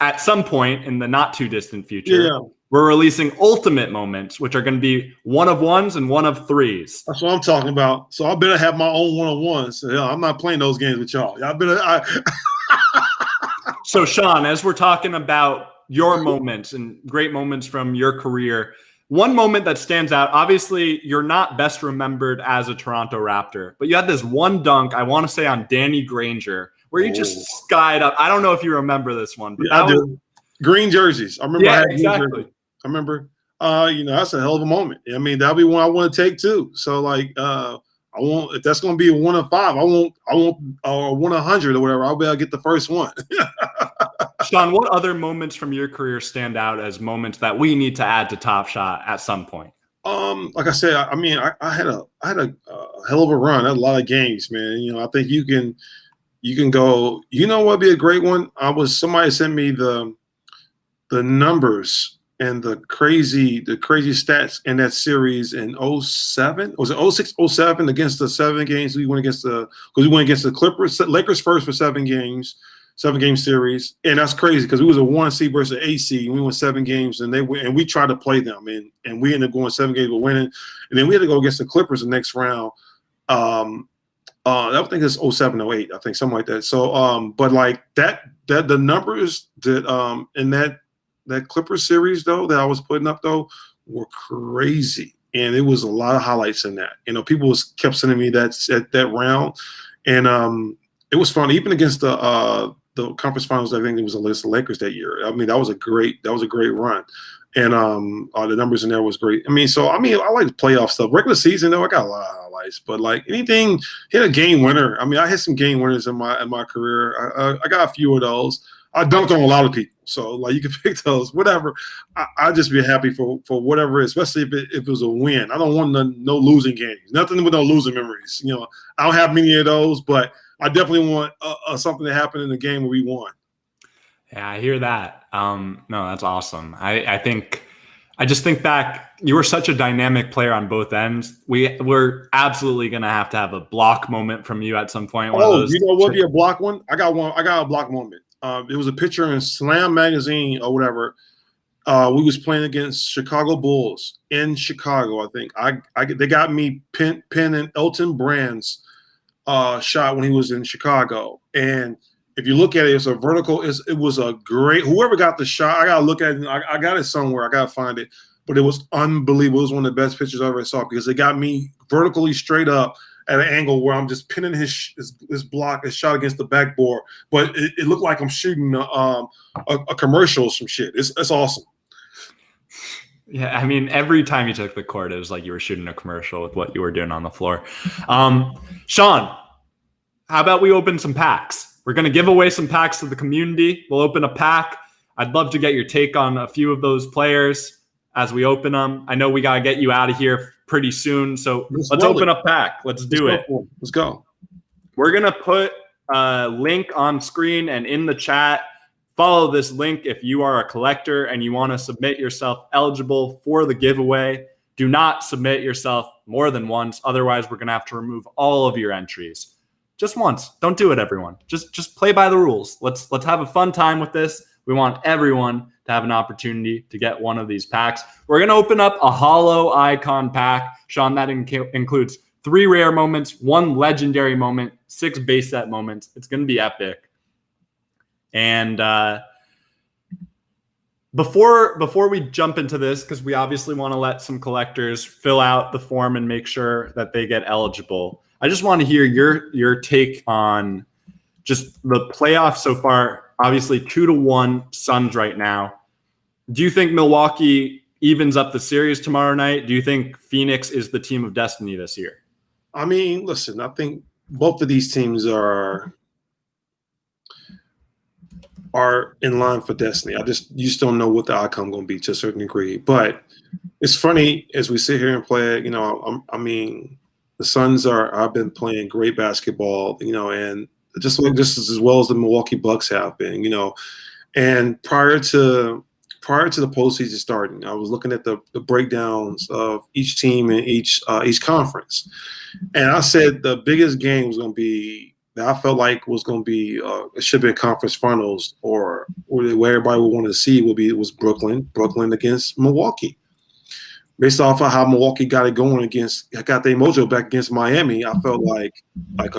at some point in the not too distant future, Yeah. we're releasing ultimate moments, which are going to be 1 of 1s and 1 of 3s. That's what I'm talking about. So I better have my own 1-on-1s. So, yeah, I'm not playing those games with y'all. Y'all better. So, Shawn, as we're talking about your moments and great moments from your career, one moment that stands out, obviously, you're not best remembered as a Toronto Raptor, but you had this one dunk, I want to say, on Danny Granger, where you just skied up. I don't know if you remember this one, but yeah, I do. Green jerseys. I remember. Yeah, I had exactly. I remember. That's a hell of a moment. I mean, that'll be one I want to take too. So, like, I won't. If that's going to be a 1 of 5, I won't. 1 of 100 or whatever. I'll be able to get the first one. Shawn, what other moments from your career stand out as moments that we need to add to Top Shot at some point? Like I said, I mean, I had a hell of a run. I had a lot of games, man. I think you can go. You know what'd be a great one? Somebody sent me the numbers and the crazy stats in that series in 07. Was it 06, 07 against the 7 games we went against the Clippers, Lakers first for 7 games. 7-game series, and that's crazy because it was a 1 seed versus 8 seed, and we won 7 games, and we tried to play them, and we ended up going 7 games, but winning, and then we had to go against the Clippers the next round. I think it's 07, 08, I think something like that. So, but like that the numbers that in that Clippers series though that I was putting up though were crazy, and it was a lot of highlights in that. People kept sending me that round, and it was fun even against the conference finals. I think it was the Lakers that year. I mean, that was a great run, and the numbers in there was great. I like playoff stuff. Regular season though, I got a lot of highlights, but like anything, hit a game winner. I mean, I hit some game winners in my career. I got a few of those. I dunked on a lot of people, so like you can pick those. Whatever, I'd just be happy for whatever, especially if it was a win. I don't want no losing games. Nothing with no losing memories. I don't have many of those, but I definitely want something to happen in the game where we won. Yeah, I hear that. No, that's awesome. I just think back, you were such a dynamic player on both ends. We're absolutely going to have a block moment from you at some point. You know what would be a block one? I got a block moment. It was a picture in Slam magazine or whatever. We was playing against Chicago Bulls in Chicago, I think. They got me pinning Elton Brand's shot when he was in Chicago, and if you look at it, it's a vertical. It was a great. Whoever got the shot, I gotta look at it. I got it somewhere. I gotta find it, but it was unbelievable. It was one of the best pictures I ever saw because it got me vertically straight up at an angle where I'm just pinning his block, his shot against the backboard. But it looked like I'm shooting a commercial or some shit. It's awesome. Yeah, I mean, every time you took the court, it was like you were shooting a commercial with what you were doing on the floor. Shawn, how about we open some packs? We're going to give away some packs to the community. We'll open a pack. I'd love to get your take on a few of those players as we open them. I know we got to get you out of here pretty soon, so let's open a pack. Let's do it. Let's go. We're going to put a link on screen and in the chat. Follow this link if you are a collector and you want to submit yourself eligible for the giveaway. Do not submit yourself more than once. Otherwise, we're going to have to remove all of your entries. Just once. Don't do it, everyone. Just play by the rules. Let's have a fun time with this. We want everyone to have an opportunity to get one of these packs. We're going to open up a holo icon pack. Shawn, that includes 3 rare moments, 1 legendary moment, 6 base set moments. It's going to be epic. And before we jump into this, because we obviously want to let some collectors fill out the form and make sure that they get eligible, I just want to hear your take on just the playoffs so far. Obviously 2-1 Suns right now. Do you think Milwaukee evens up the series tomorrow night? Do you think Phoenix is the team of destiny this year? I mean, listen, I think both of these teams are in line for destiny. You just don't know what the outcome going to be to a certain degree. But it's funny as we sit here and play it. The Suns have been playing great basketball. And just as well as the Milwaukee Bucks have been. And prior to the postseason starting, I was looking at the breakdowns of each team in each conference, and I said the biggest game was going to be that I felt like was going to be it should have been conference finals or where everybody would want to see was Brooklyn against Milwaukee. Based off of how Milwaukee got it going got their mojo back against Miami, I felt like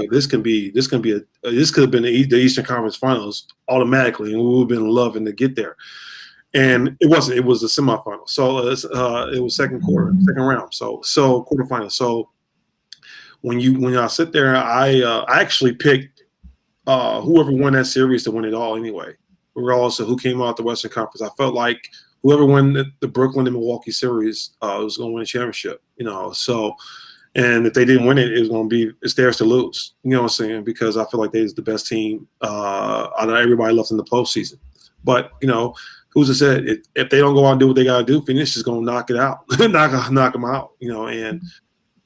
this could have been the Eastern Conference Finals automatically, and we would have been loving to get there. And it wasn't. It was a semifinal, so it was second round, so quarterfinal. So when I sit there, I actually picked whoever won that series to win it all anyway, regardless of who came out the Western Conference. I felt like whoever won the Brooklyn and Milwaukee series was going to win a championship, So, and if they didn't win it, it's theirs to lose. You know what I'm saying? Because I feel like they're the best team out of everybody left in the postseason. But who's to say if they don't go out and do what they got to do, Phoenix is going to knock it out, knock them out. And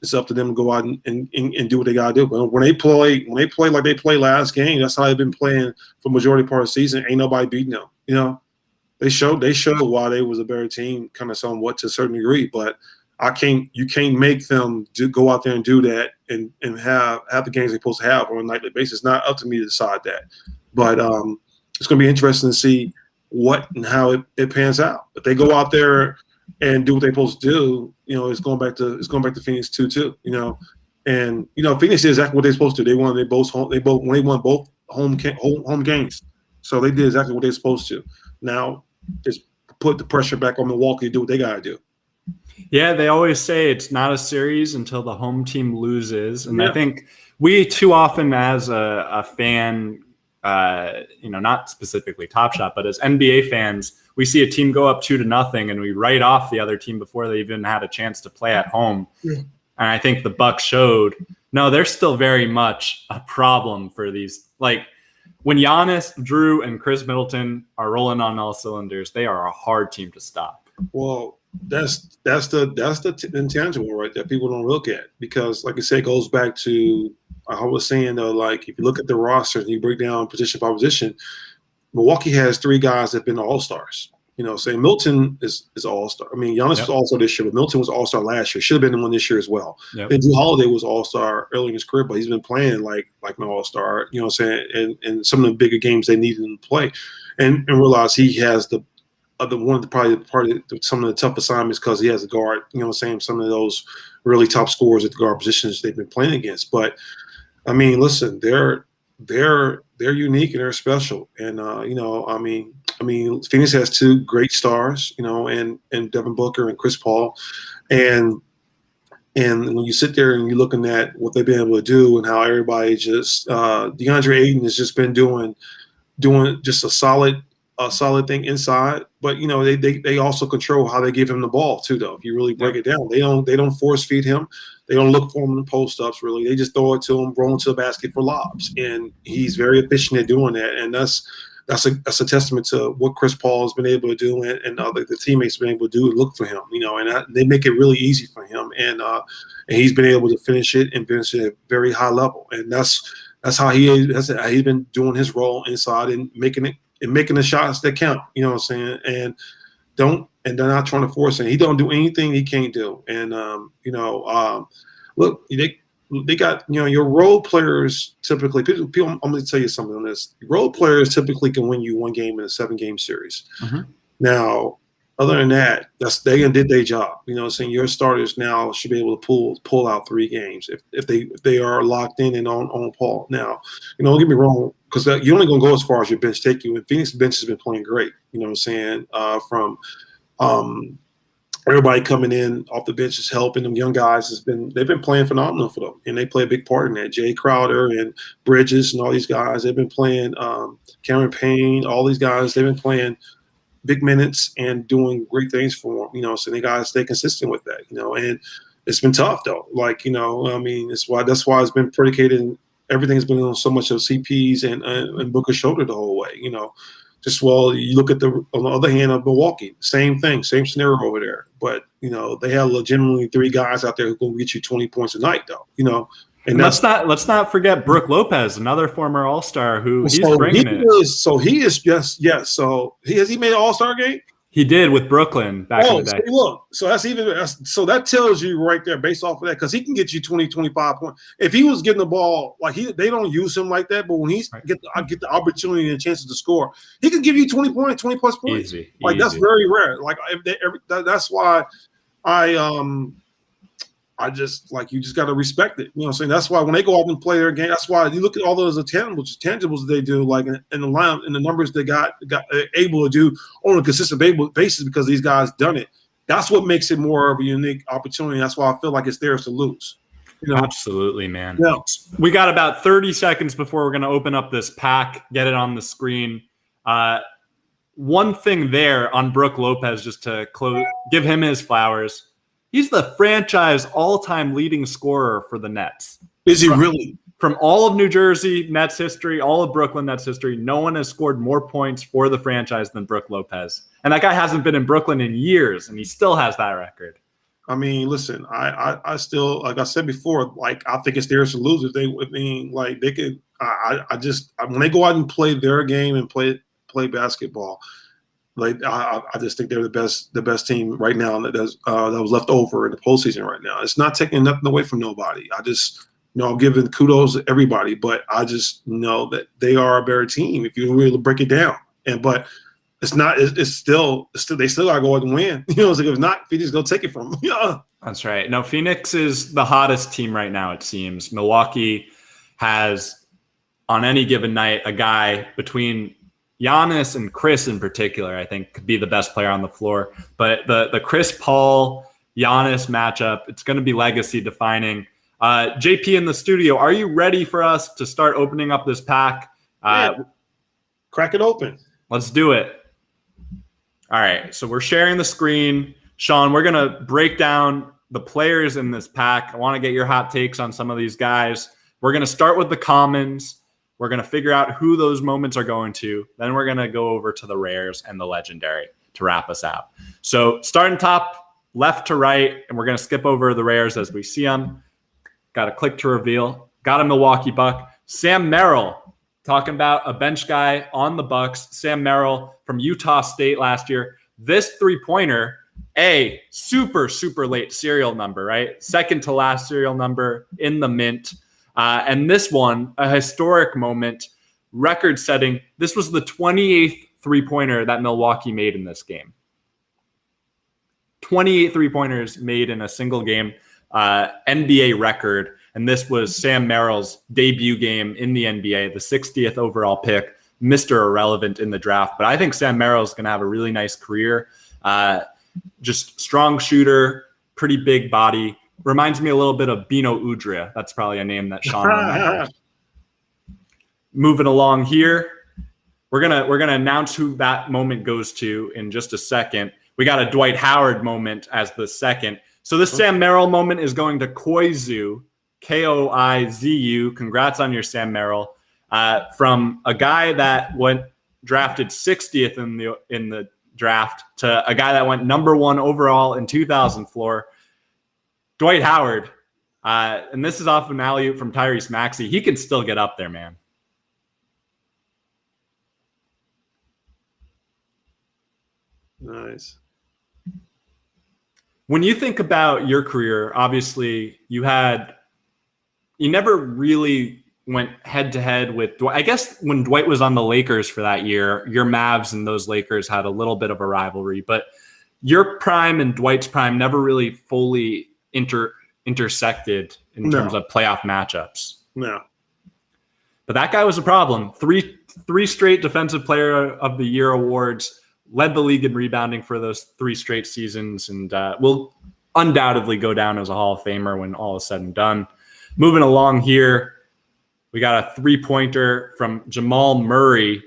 it's up to them to go out and do what they got to do. But when they play like they played last game, that's how they've been playing for majority part of the season. Ain't nobody beating them. They showed why they was a better team, kind of somewhat to a certain degree. But you can't make them go out there and do that and have the games they're supposed to have on a nightly basis. It's not up to me to decide that. But it's going to be interesting to see what and how it pans out. If they go out there and do what they're supposed to do, it's going back to Phoenix 2-2. And Phoenix did exactly what they're supposed to. They won both home games, so they did exactly what they're supposed to. Now, just put the pressure back on Milwaukee to do what they got to do. Yeah, they always say it's not a series until the home team loses. And I think we too often as a fan, not specifically Top Shot, but as NBA fans, we see a team go up 2-0 and we write off the other team before they even had a chance to play at home. Yeah. And I think the Bucks showed, no, they're still very much a problem for these. Like, when Giannis, Drew, and Chris Middleton are rolling on all cylinders, they are a hard team to stop. Well, that's the intangible right there people don't look at, because, like I said, it goes back to I was saying though, like if you look at the roster and you break down position by position, Milwaukee has 3 guys that have been all-stars. Say Milton is all-star. I mean, Giannis was all-star this year, but Milton was all-star last year. Should have been the one this year as well. Yep. And Drew Holiday was all-star early in his career, but he's been playing like an all-star, you know what I'm saying? And some of the bigger games they needed him to play. And realize he has some of the tough assignments because he has a guard, you know what I'm saying? Some of those really top scorers at the guard positions they've been playing against. But I mean, listen, they're unique and they're special. And I mean, Phoenix has 2 great stars, and Devin Booker and Chris Paul. And when you sit there and you're looking at what they've been able to do and how everybody just DeAndre Ayton has just been doing just a solid thing inside. But they also control how they give him the ball too, though. If you really break it down, they don't force feed him. They don't look for him in post ups really. They just throw it to him, roll into the basket for lobs, and he's very efficient at doing that. And that's a testament to what Chris Paul has been able to do, and the teammates have been able to do and look for him. And they make it really easy for him, and he's been able to finish it at a very high level. And that's how he's been doing his role inside and making the shots that count. You know what I'm saying? And they're not trying to force it. He don't do anything he can't do. And look, they got your role players typically. People, I'm going to tell you something on this. Role players typically can win you 1 game in a 7-game series. Mm-hmm. Now, other than that, they did their job. You know what I'm saying? Your starters now should be able to pull out 3 games if they are locked in and on Paul. Now, don't get me wrong, because you're only going to go as far as your bench take you. And Phoenix bench has been playing great. You know what I'm saying? From everybody coming in off the bench is helping them. Young guys they've been playing phenomenal for them, and they play a big part in that. Jay Crowder and Bridges and all these guys, they've been playing. Cameron Payne, all these guys, they've been playing big minutes and doing great things for them. So they gotta stay consistent with that. And it's been tough though. Like I mean, that's why it's been predicated. Everything's been on so much of CP's and Booker's shoulder the whole way. You look at on the other hand of Milwaukee, same thing, same scenario over there. But they have legitimately 3 guys out there who can get you 20 points a night, though. And let's not forget Brook Lopez, another former All-Star who he's bringing it. So he is just yes. So has he made an All-Star game? He did with Brooklyn back in the day. Look, so that tells you right there based off of that, because he can get you 20, 25 points. If he was getting the ball, like they don't use him like that, but when he's get the opportunity and chances to score, he can give you 20 points, 20 plus points. Easy. That's very rare. Like that's why I just like, you just got to respect it. You know what I'm saying? That's why when they go out and play their game, that's why you look at all those tangibles they do, like in the line and the numbers they got able to do on a consistent basis, because these guys done it. That's what makes it more of a unique opportunity. That's why I feel like it's theirs to lose. You know? Absolutely, man. Yeah. We got about 30 seconds before we're going to open up this pack, get it on the screen. One thing there on Brook Lopez, just to give him his flowers. He's the franchise all-time leading scorer for the Nets. Is he really? From all of New Jersey Nets history, all of Brooklyn Nets history, no one has scored more points for the franchise than Brook Lopez. And that guy hasn't been in Brooklyn in years, and he still has that record. I mean, listen, I still, like I said before, like, I think it's theirs to lose. If they, they could, when they go out and play their game and play basketball, like, I just think they're the best team right now that was left over in the postseason right now. It's not taking nothing away from nobody. I just, I'm giving kudos to everybody, but I just know that they are a better team if you really break it down. But it's not. It's still they still gotta go out and win. It's like, if not, Phoenix go take it from them. Yeah. That's right. No, Phoenix is the hottest team right now, it seems. Milwaukee has, on any given night, a guy between Giannis and Chris in particular, I think, could be the best player on the floor. But the Chris Paul Giannis matchup, it's going to be legacy defining. JP in the studio, are you ready for us to start opening up this pack? Crack it open. Let's do it. All right, so we're sharing the screen. Shawn, we're going to break down the players in this pack. I want to get your hot takes on some of these guys. We're going to start with the commons. We're going to figure out who those moments are going to. Then we're going to go over to the rares and the legendary to wrap us out. So starting top, left to right, and we're going to skip over the rares as we see them. Got a click to reveal. Got a Milwaukee Buck. Sam Merrill, talking about a bench guy on the Bucks. Sam Merrill from Utah State last year. This three-pointer, a super, super late serial number, right? Second to last serial number in the mint. And this one, a historic moment, record-setting. This was the 28th three-pointer that Milwaukee made in this game. 28 three-pointers made in a single game, NBA record. And this was Sam Merrill's debut game in the NBA, the 60th overall pick, Mr. Irrelevant in the draft. But I think Sam Merrill's going to have a really nice career. Just strong shooter, pretty big body. Reminds me a little bit of Bino Udrih. That's probably a name that Shawn remembers. Moving along here, we're gonna announce who that moment goes to in just a second. We got a Dwight Howard moment as the second. So this Sam Merrill moment is going to Koizu, Koizu. Congrats on your Sam Merrill. From a guy that went drafted 60th in the draft to a guy that went number 1 overall in 2000 floor. Dwight Howard, and this is off an alley-oop from Tyrese Maxey. He can still get up there, man. Nice. When you think about your career, obviously you never really went head-to-head with Dwight. I guess when Dwight was on the Lakers for that year, your Mavs and those Lakers had a little bit of a rivalry, but your prime and Dwight's prime never really fully intersected in terms of playoff matchups. No. But that guy was a problem. Three straight Defensive Player of the Year awards, led the league in rebounding for those 3 straight seasons, and will undoubtedly go down as a Hall of Famer when all is said and done. Moving along here, we got a 3-pointer from Jamal Murray.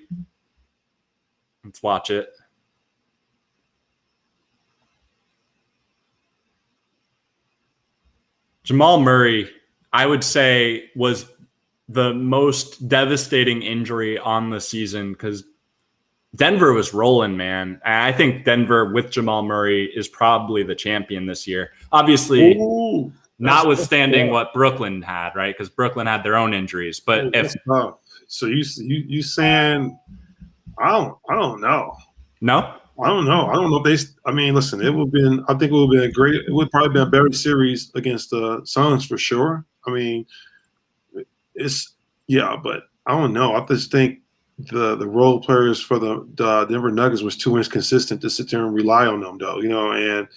Let's watch it. Jamal Murray, I would say, was the most devastating injury on the season because Denver was rolling, man. I think Denver with Jamal Murray is probably the champion this year. Obviously, notwithstanding what Brooklyn had, right? Because Brooklyn had their own injuries. But so you saying I don't know. No? I don't know. I don't know if they. I mean, listen, it would have been. I think it would have been a great. It would probably been a better series against the Suns for sure. I mean, it's but I don't know. I just think the role players for the Denver Nuggets was too inconsistent to sit there and rely on them, though. And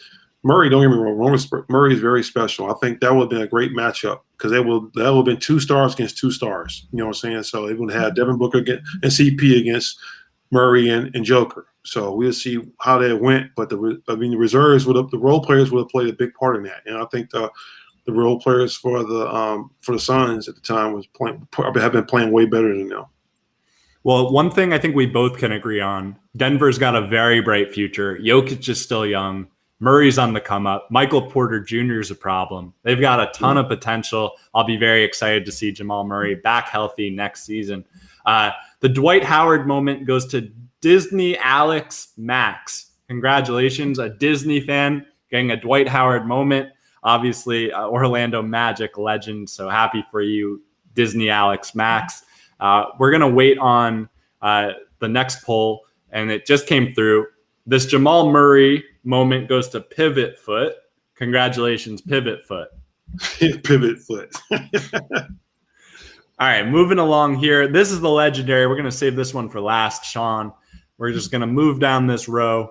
Murray, don't get me wrong, Murray is very special. I think that would have been a great matchup because that would have been 2 stars against 2 stars. You know what I'm saying? So they would have Devin Booker and CP against Murray and Joker. So we'll see how that went. But the reserves the role players would have played a big part in that. And I think the role players for the Suns at the time have been playing way better than them. Well, one thing I think we both can agree on: Denver's got a very bright future. Jokic is still young. Murray's on the come up. Michael Porter Jr. is a problem. They've got a ton of potential. I'll be very excited to see Jamal Murray back healthy next season. The Dwight Howard moment goes to Disney Alex Max. Congratulations, a Disney fan getting a Dwight Howard moment. Obviously, Orlando Magic legend. So happy for you, Disney Alex Max. We're going to wait on the next poll, and it just came through. This Jamal Murray moment goes to Pivot Foot. Congratulations, Pivot Foot. Pivot Foot. All right, moving along here. This is the legendary. We're going to save this one for last, Sean. We're just going to move down this row.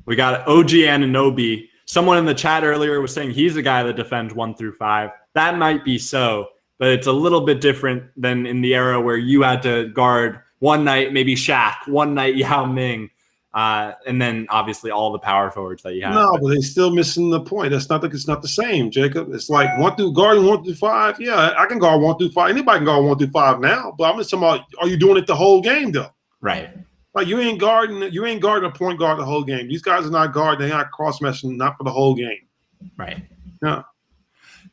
We got OG Anunoby. Someone in the chat earlier was saying he's a guy that defends 1 through 5. That might be so, but it's a little bit different than in the era where you had to guard one night, maybe Shaq, one night Yao Ming, and then obviously all the power forwards that you have. No, but they're still missing the point. It's not the same, Jacob. It's like 1 through guarding 1 through 5. Yeah, I can guard 1 through 5. Anybody can guard 1 through 5 now. But I'm just talking about, are you doing it the whole game though? Right. Like you ain't guarding a point guard the whole game. These guys are not guarding. They're not cross meshing, not for the whole game. Right. Yeah.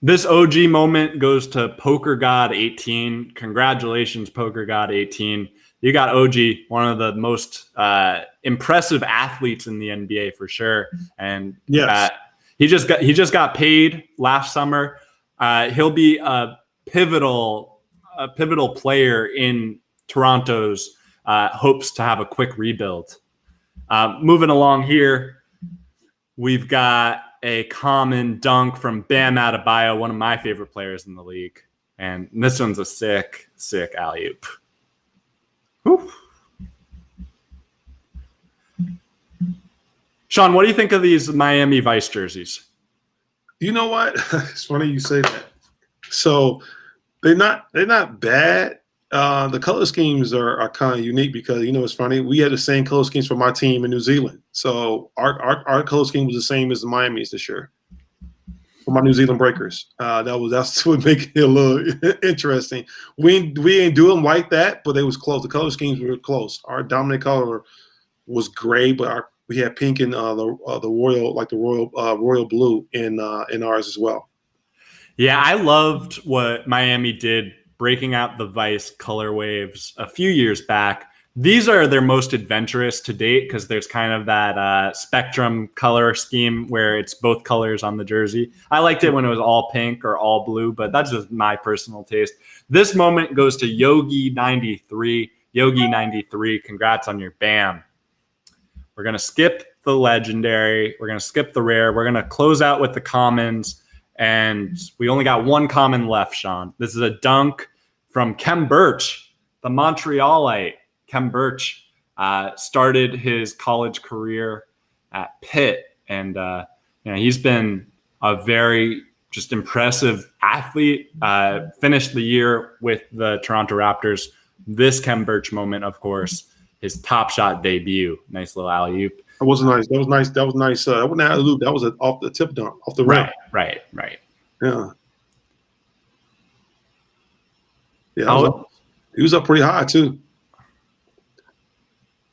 This OG moment goes to Poker God 18. Congratulations, Poker God 18. You got OG, one of the most impressive athletes in the NBA for sure. And yes, he just got paid last summer. He'll be a pivotal player in Toronto's hopes to have a quick rebuild. Moving along here, we've got a common dunk from Bam Adebayo, one of my favorite players in the league. And this one's a sick alley-oop. Whew. Sean, what do you think of these Miami Vice jerseys? You know what? It's funny you say that. So they're not bad. The color schemes are kind of unique because it's funny. We had the same color schemes for my team in New Zealand. So our color scheme was the same as the Miami's this year for my New Zealand Breakers. That's what makes it a little interesting. We didn't do them like that, but they was close. The color schemes were close. Our dominant color was gray, but we had pink and the royal blue in ours as well. Yeah, I loved what Miami did, breaking out the Vice color waves a few years back. These are their most adventurous to date because there's kind of that spectrum color scheme where it's both colors on the jersey. I liked it when it was all pink or all blue, but that's just my personal taste. This moment goes to Yogi93. Yogi93, congrats on your BAM. We're going to skip the legendary. We're going to skip the rare. We're going to close out with the commons. And we only got one common left, Sean. This is a dunk from Kem Birch, the Montrealite. Kem Birch started his college career at Pitt, and he's been a very just impressive athlete. Finished the year with the Toronto Raptors. This Kem Birch moment, of course, his Top Shot debut. Nice little alley-oop. That was nice. That was nice. That wasn't an alley-oop. That was off the tip dunk, off the rim. Right. Yeah. Yeah. He was up pretty high too.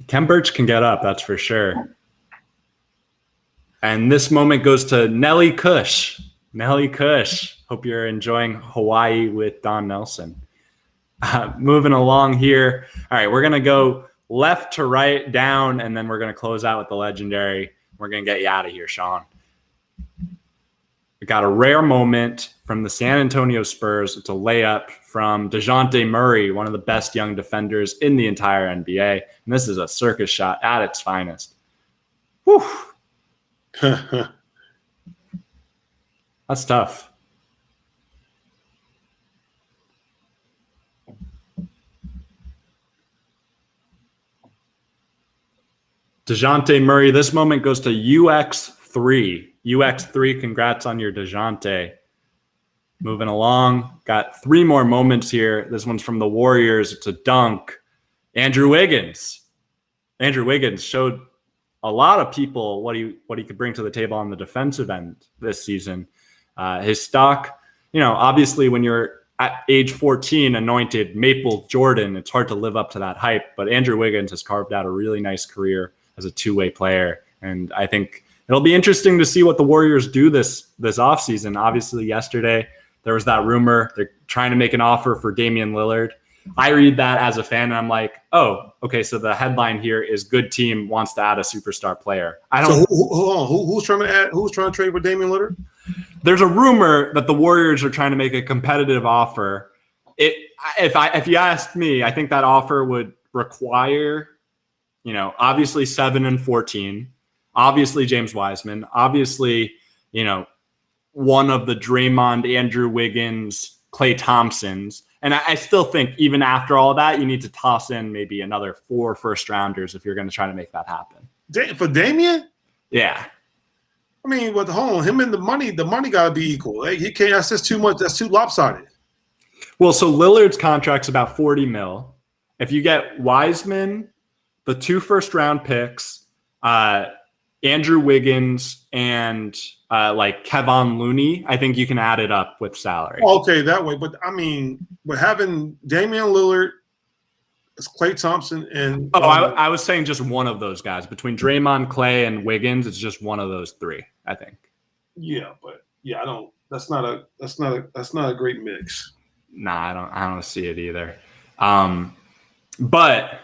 Kem Birch can get up, that's for sure. And this moment goes to Nelly Kush. Nelly Kush. Hope you're enjoying Hawaii with Don Nelson. Moving along here. All right, we're going to go left to right, down, and then we're going to close out with the legendary. We're going to get you out of here, Sean. We got a rare moment from the San Antonio Spurs. It's a layup from DeJounte Murray, one of the best young defenders in the entire NBA. And this is a circus shot at its finest. Whew. That's tough. DeJounte Murray, this moment goes to UX3. UX3, congrats on your DeJounte. Moving along, got 3 more moments here. This one's from the Warriors. It's a dunk. Andrew Wiggins. Andrew Wiggins showed a lot of people what he could bring to the table on the defensive end this season. His stock, obviously when you're at age 14 anointed Maple Jordan, it's hard to live up to that hype. But Andrew Wiggins has carved out a really nice career as a two-way player. And I think it'll be interesting to see what the Warriors do this offseason. Obviously, yesterday, there was that rumor they're trying to make an offer for Damian Lillard. I read that as a fan, and I'm like, oh, okay, so the headline here is good team wants to add a superstar player. So who's trying to trade for Damian Lillard? There's a rumor that the Warriors are trying to make a competitive offer. If you asked me, I think that offer would require obviously 7 and 14, obviously James Wiseman, obviously, one of the Draymond, Andrew Wiggins, Klay Thompsons. And I still think even after all that, you need to toss in maybe another 4 first-rounders if you're going to try to make that happen. For Damian? Yeah. I mean, with him and the money got to be equal. He can't. That's just too much. That's too lopsided. Well, so Lillard's contract's about $40 million. If you get Wiseman, the 2 first-round picks, Andrew Wiggins, and Kevon Looney, I think you can add it up with salary. Okay, that way. But I mean, with having Damian Lillard, Klay Thompson, and I was saying just one of those guys between Draymond, Klay, and Wiggins. It's just one of those 3, I think. Yeah, but I don't. That's not a great mix. Nah, I don't see it either. But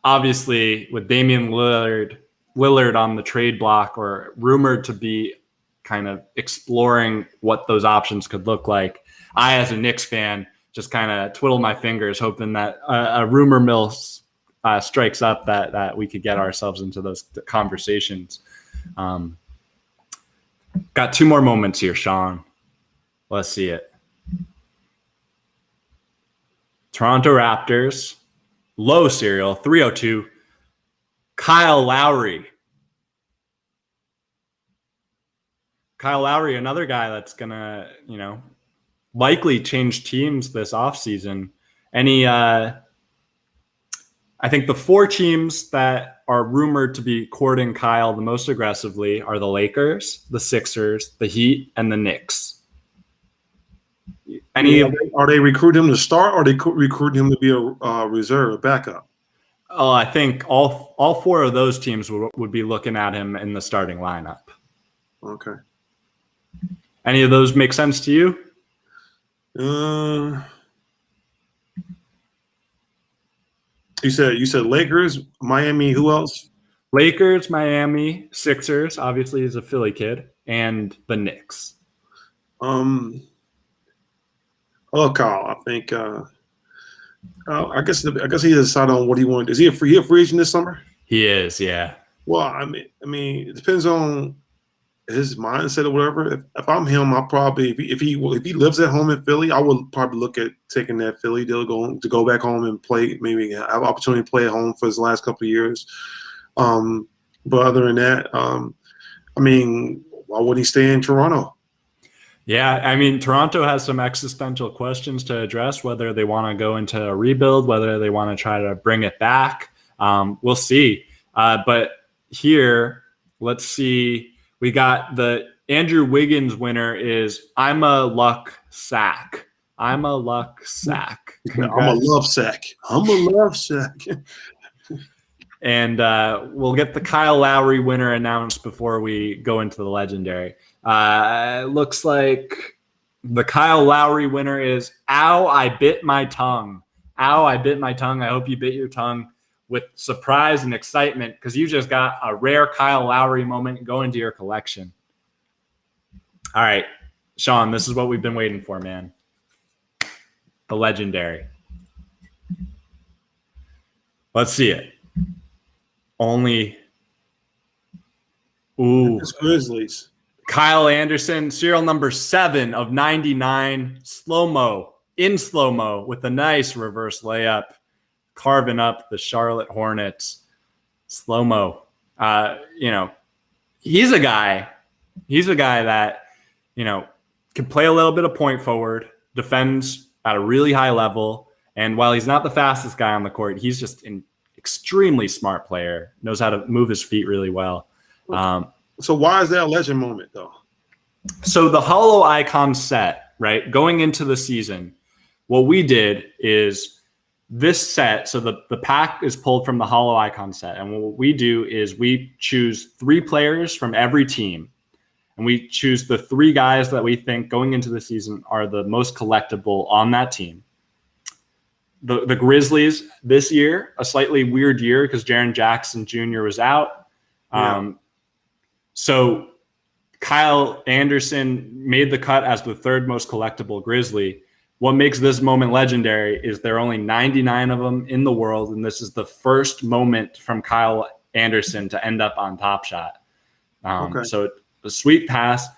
obviously, with Damian Lillard on the trade block, or rumored to be kind of exploring what those options could look like, I, as a Knicks fan, just kind of twiddle my fingers, hoping that a rumor mill strikes up that we could get ourselves into those conversations. Got 2 more moments here, Shawn. Let's see it. Toronto Raptors, low serial, 302. Kyle Lowry. Kyle Lowry, another guy that's going to, likely change teams this offseason. I think the 4 teams that are rumored to be courting Kyle the most aggressively are the Lakers, the Sixers, the Heat, and the Knicks. Are they recruiting him to start, or are they recruiting him to be a reserve, a backup? Oh, I think all 4 of those teams would be looking at him in the starting lineup. Okay. Any of those make sense to you? You said Lakers, Miami. Who else? Lakers, Miami, Sixers. Obviously, he's a Philly kid, and the Knicks. Kyle. I think. I guess he decided on what he wanted. Is he a free agent this summer? He is, yeah. Well, I mean, it depends on his mindset or whatever. If I'm him, I'll probably, if he lives at home in Philly, I would probably look at taking that Philly deal, to go back home and play, maybe have an opportunity to play at home for his last couple of years. But other than that, I mean, why would he stay in Toronto? Yeah, I mean, Toronto has some existential questions to address, whether they want to go into a rebuild, whether they want to try to bring it back. We'll see. But here, let's see. We got the Andrew Wiggins winner is I'm a luck sack. I'm a luck sack. I'm a love sack. I'm a love sack. And we'll get the Kyle Lowry winner announced before we go into the legendary. Looks like the Kyle Lowry winner is ow, I bit my tongue. Ow, I bit my tongue. I hope you bit your tongue with surprise and excitement because you just got a rare Kyle Lowry moment going to your collection. All right. Shawn, this is what we've been waiting for, man. The legendary. Let's see it. Only. Ooh. It's Grizzlies. Kyle Anderson, serial number 7 of 99, slow-mo, in slow-mo with a nice reverse layup, carving up the Charlotte Hornets. Slow-mo. He's a guy that, can play a little bit of point forward, defends at a really high level. And while he's not the fastest guy on the court, he's just an extremely smart player, knows how to move his feet really well. So why is that a legend moment, though? So the Hollow Icon set, right, going into the season, what we did is this set, so the pack is pulled from the Hollow Icon set. And what we do is we choose 3 players from every team. And we choose the 3 guys that we think going into the season are the most collectible on that team. The Grizzlies this year, a slightly weird year because Jaren Jackson Jr. was out. Yeah. So Kyle Anderson made the cut as the 3rd most collectible Grizzly. What makes this moment legendary is there are only 99 of them in the world, and this is the first moment from Kyle Anderson to end up on Top Shot. So a sweet pass.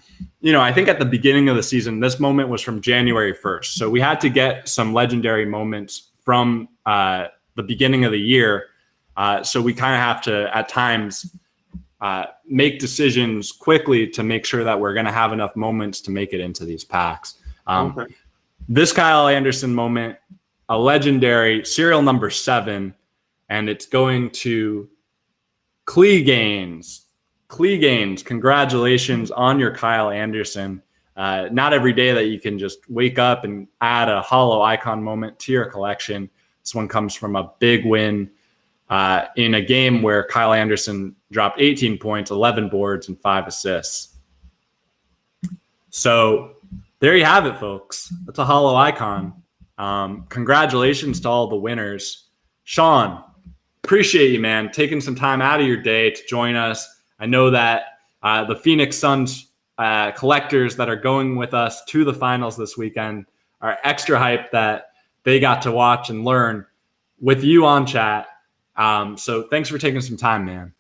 I think at the beginning of the season, this moment was from January 1st. So we had to get some legendary moments from the beginning of the year. So we kind of have to, at times, make decisions quickly to make sure that we're going to have enough moments to make it into these packs. This Kyle Anderson moment, a legendary serial number 7, and it's going to Clee Gaines. Clee Gaines, congratulations on your Kyle Anderson. Not every day that you can just wake up and add a Hollow Icon moment to your collection. This one comes from a big win in a game where Kyle Anderson dropped 18 points, 11 boards, and 5 assists. So there you have it, folks. That's a Hollow Icon. Congratulations to all the winners. Shawn, appreciate you, man, taking some time out of your day to join us. I know that the Phoenix Suns collectors that are going with us to the finals this weekend are extra hyped that they got to watch and learn with you on chat. So thanks for taking some time, man.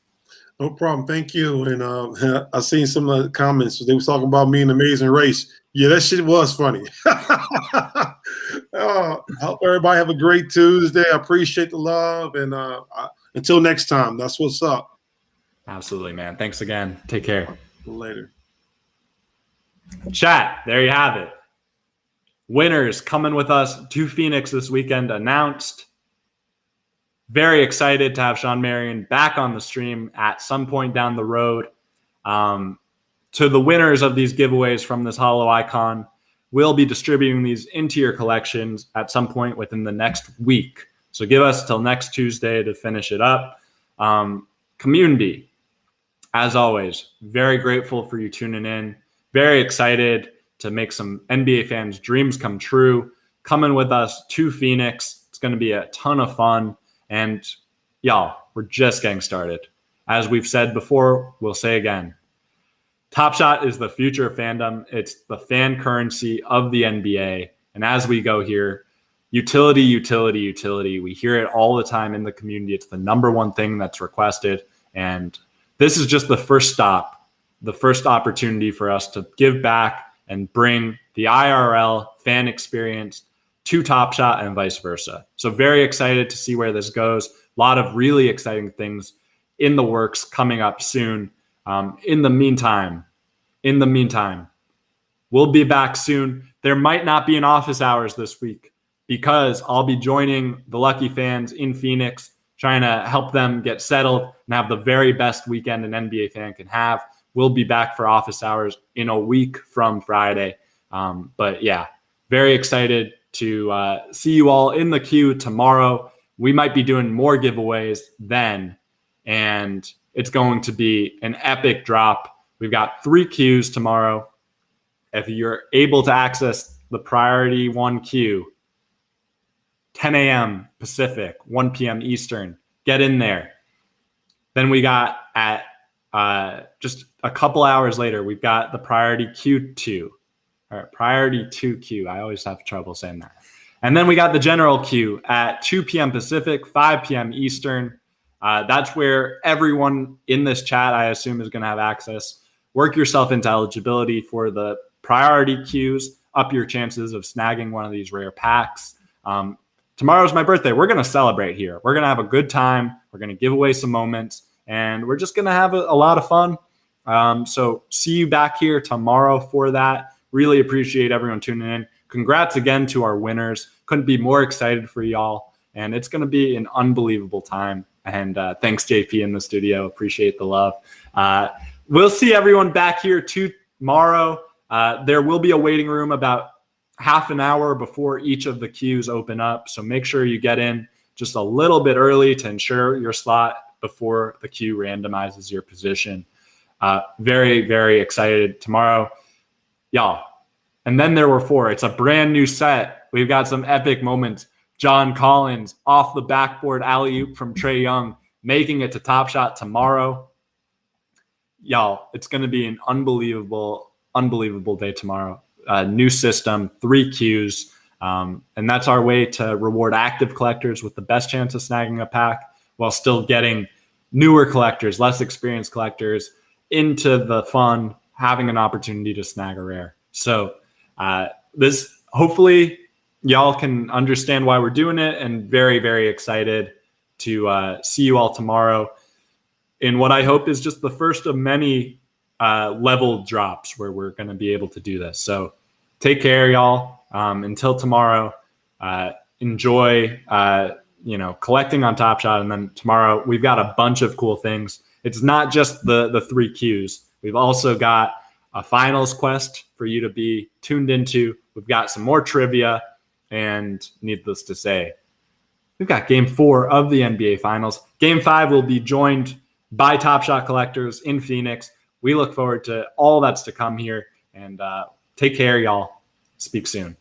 No problem. Thank you. And I seen some of the comments. They was talking about me and Amazing Race. Yeah, that shit was funny. Hope everybody have a great Tuesday. I appreciate the love. And until next time, that's what's up. Absolutely, man. Thanks again. Take care. Later. Chat, there you have it. Winners coming with us to Phoenix this weekend announced. Very excited to have Shawn Marion back on the stream at some point down the road. To the winners of these giveaways from this Hollow Icon, we'll be distributing these into your collections at some point within the next week. So give us till next Tuesday to finish it up. Community, as always, very grateful for you tuning in. Very excited to make some NBA fans' dreams come true. Coming with us to Phoenix. It's going to be a ton of fun. And y'all, we're just getting started. As we've said before, we'll say again. Top Shot is the future of fandom. It's the fan currency of the NBA. And as we go here, utility, utility, utility. We hear it all the time in the community. It's the number one thing that's requested. And this is just the first stop, the first opportunity for us to give back and bring the IRL fan experience to Top Shot and vice versa. So very excited to see where this goes. A lot of really exciting things in the works coming up soon. In the meantime, we'll be back soon. There might not be an office hours this week because I'll be joining the lucky fans in Phoenix, trying to help them get settled and have the very best weekend an NBA fan can have. We'll be back for office hours in a week from Friday. But yeah, very excited to see you all in the queue tomorrow. We might be doing more giveaways then, and it's going to be an epic drop. We've got 3 queues tomorrow. If you're able to access the priority 1 queue, 10 a.m. Pacific, 1 p.m. Eastern, get in there. Then we got at just a couple hours later, we've got the priority Q2. All right, priority 2 queue. I always have trouble saying that. And then we got the general queue at 2 p.m. Pacific, 5 p.m. Eastern. That's where everyone in this chat, I assume, is going to have access. Work yourself into eligibility for the priority queues, up your chances of snagging one of these rare packs. Tomorrow's my birthday. We're going to celebrate here. We're going to have a good time. We're going to give away some moments, and we're just going to have a lot of fun. So see you back here tomorrow for that. Really appreciate everyone tuning in. Congrats again to our winners. Couldn't be more excited for y'all. And it's going to be an unbelievable time. And thanks, JP, in the studio. Appreciate the love. We'll see everyone back here tomorrow. There will be a waiting room about half an hour before each of the queues open up. So make sure you get in just a little bit early to ensure your slot before the queue randomizes your position. Very, very excited tomorrow, y'all. And then there were 4. It's a brand new set. We've got some epic moments. John Collins off the backboard alley-oop from Trae Young, making it to Top Shot tomorrow. Y'all, it's going to be an unbelievable day tomorrow. New system, 3 queues. And that's our way to reward active collectors with the best chance of snagging a pack while still getting newer collectors, less experienced collectors into the fun, having an opportunity to snag a rare. So this, hopefully y'all can understand why we're doing it, and very, very excited to see you all tomorrow in what I hope is just the first of many level drops where we're going to be able to do this. So take care, y'all. Until tomorrow, enjoy, collecting on Top Shot. And then tomorrow we've got a bunch of cool things. It's not just the 3 queues. We've also got a finals quest for you to be tuned into. We've got some more trivia, and needless to say, we've got game 4 of the NBA Finals. Game 5 will be joined by Top Shot collectors in Phoenix. We look forward to all that's to come here, and take care, y'all. Speak soon.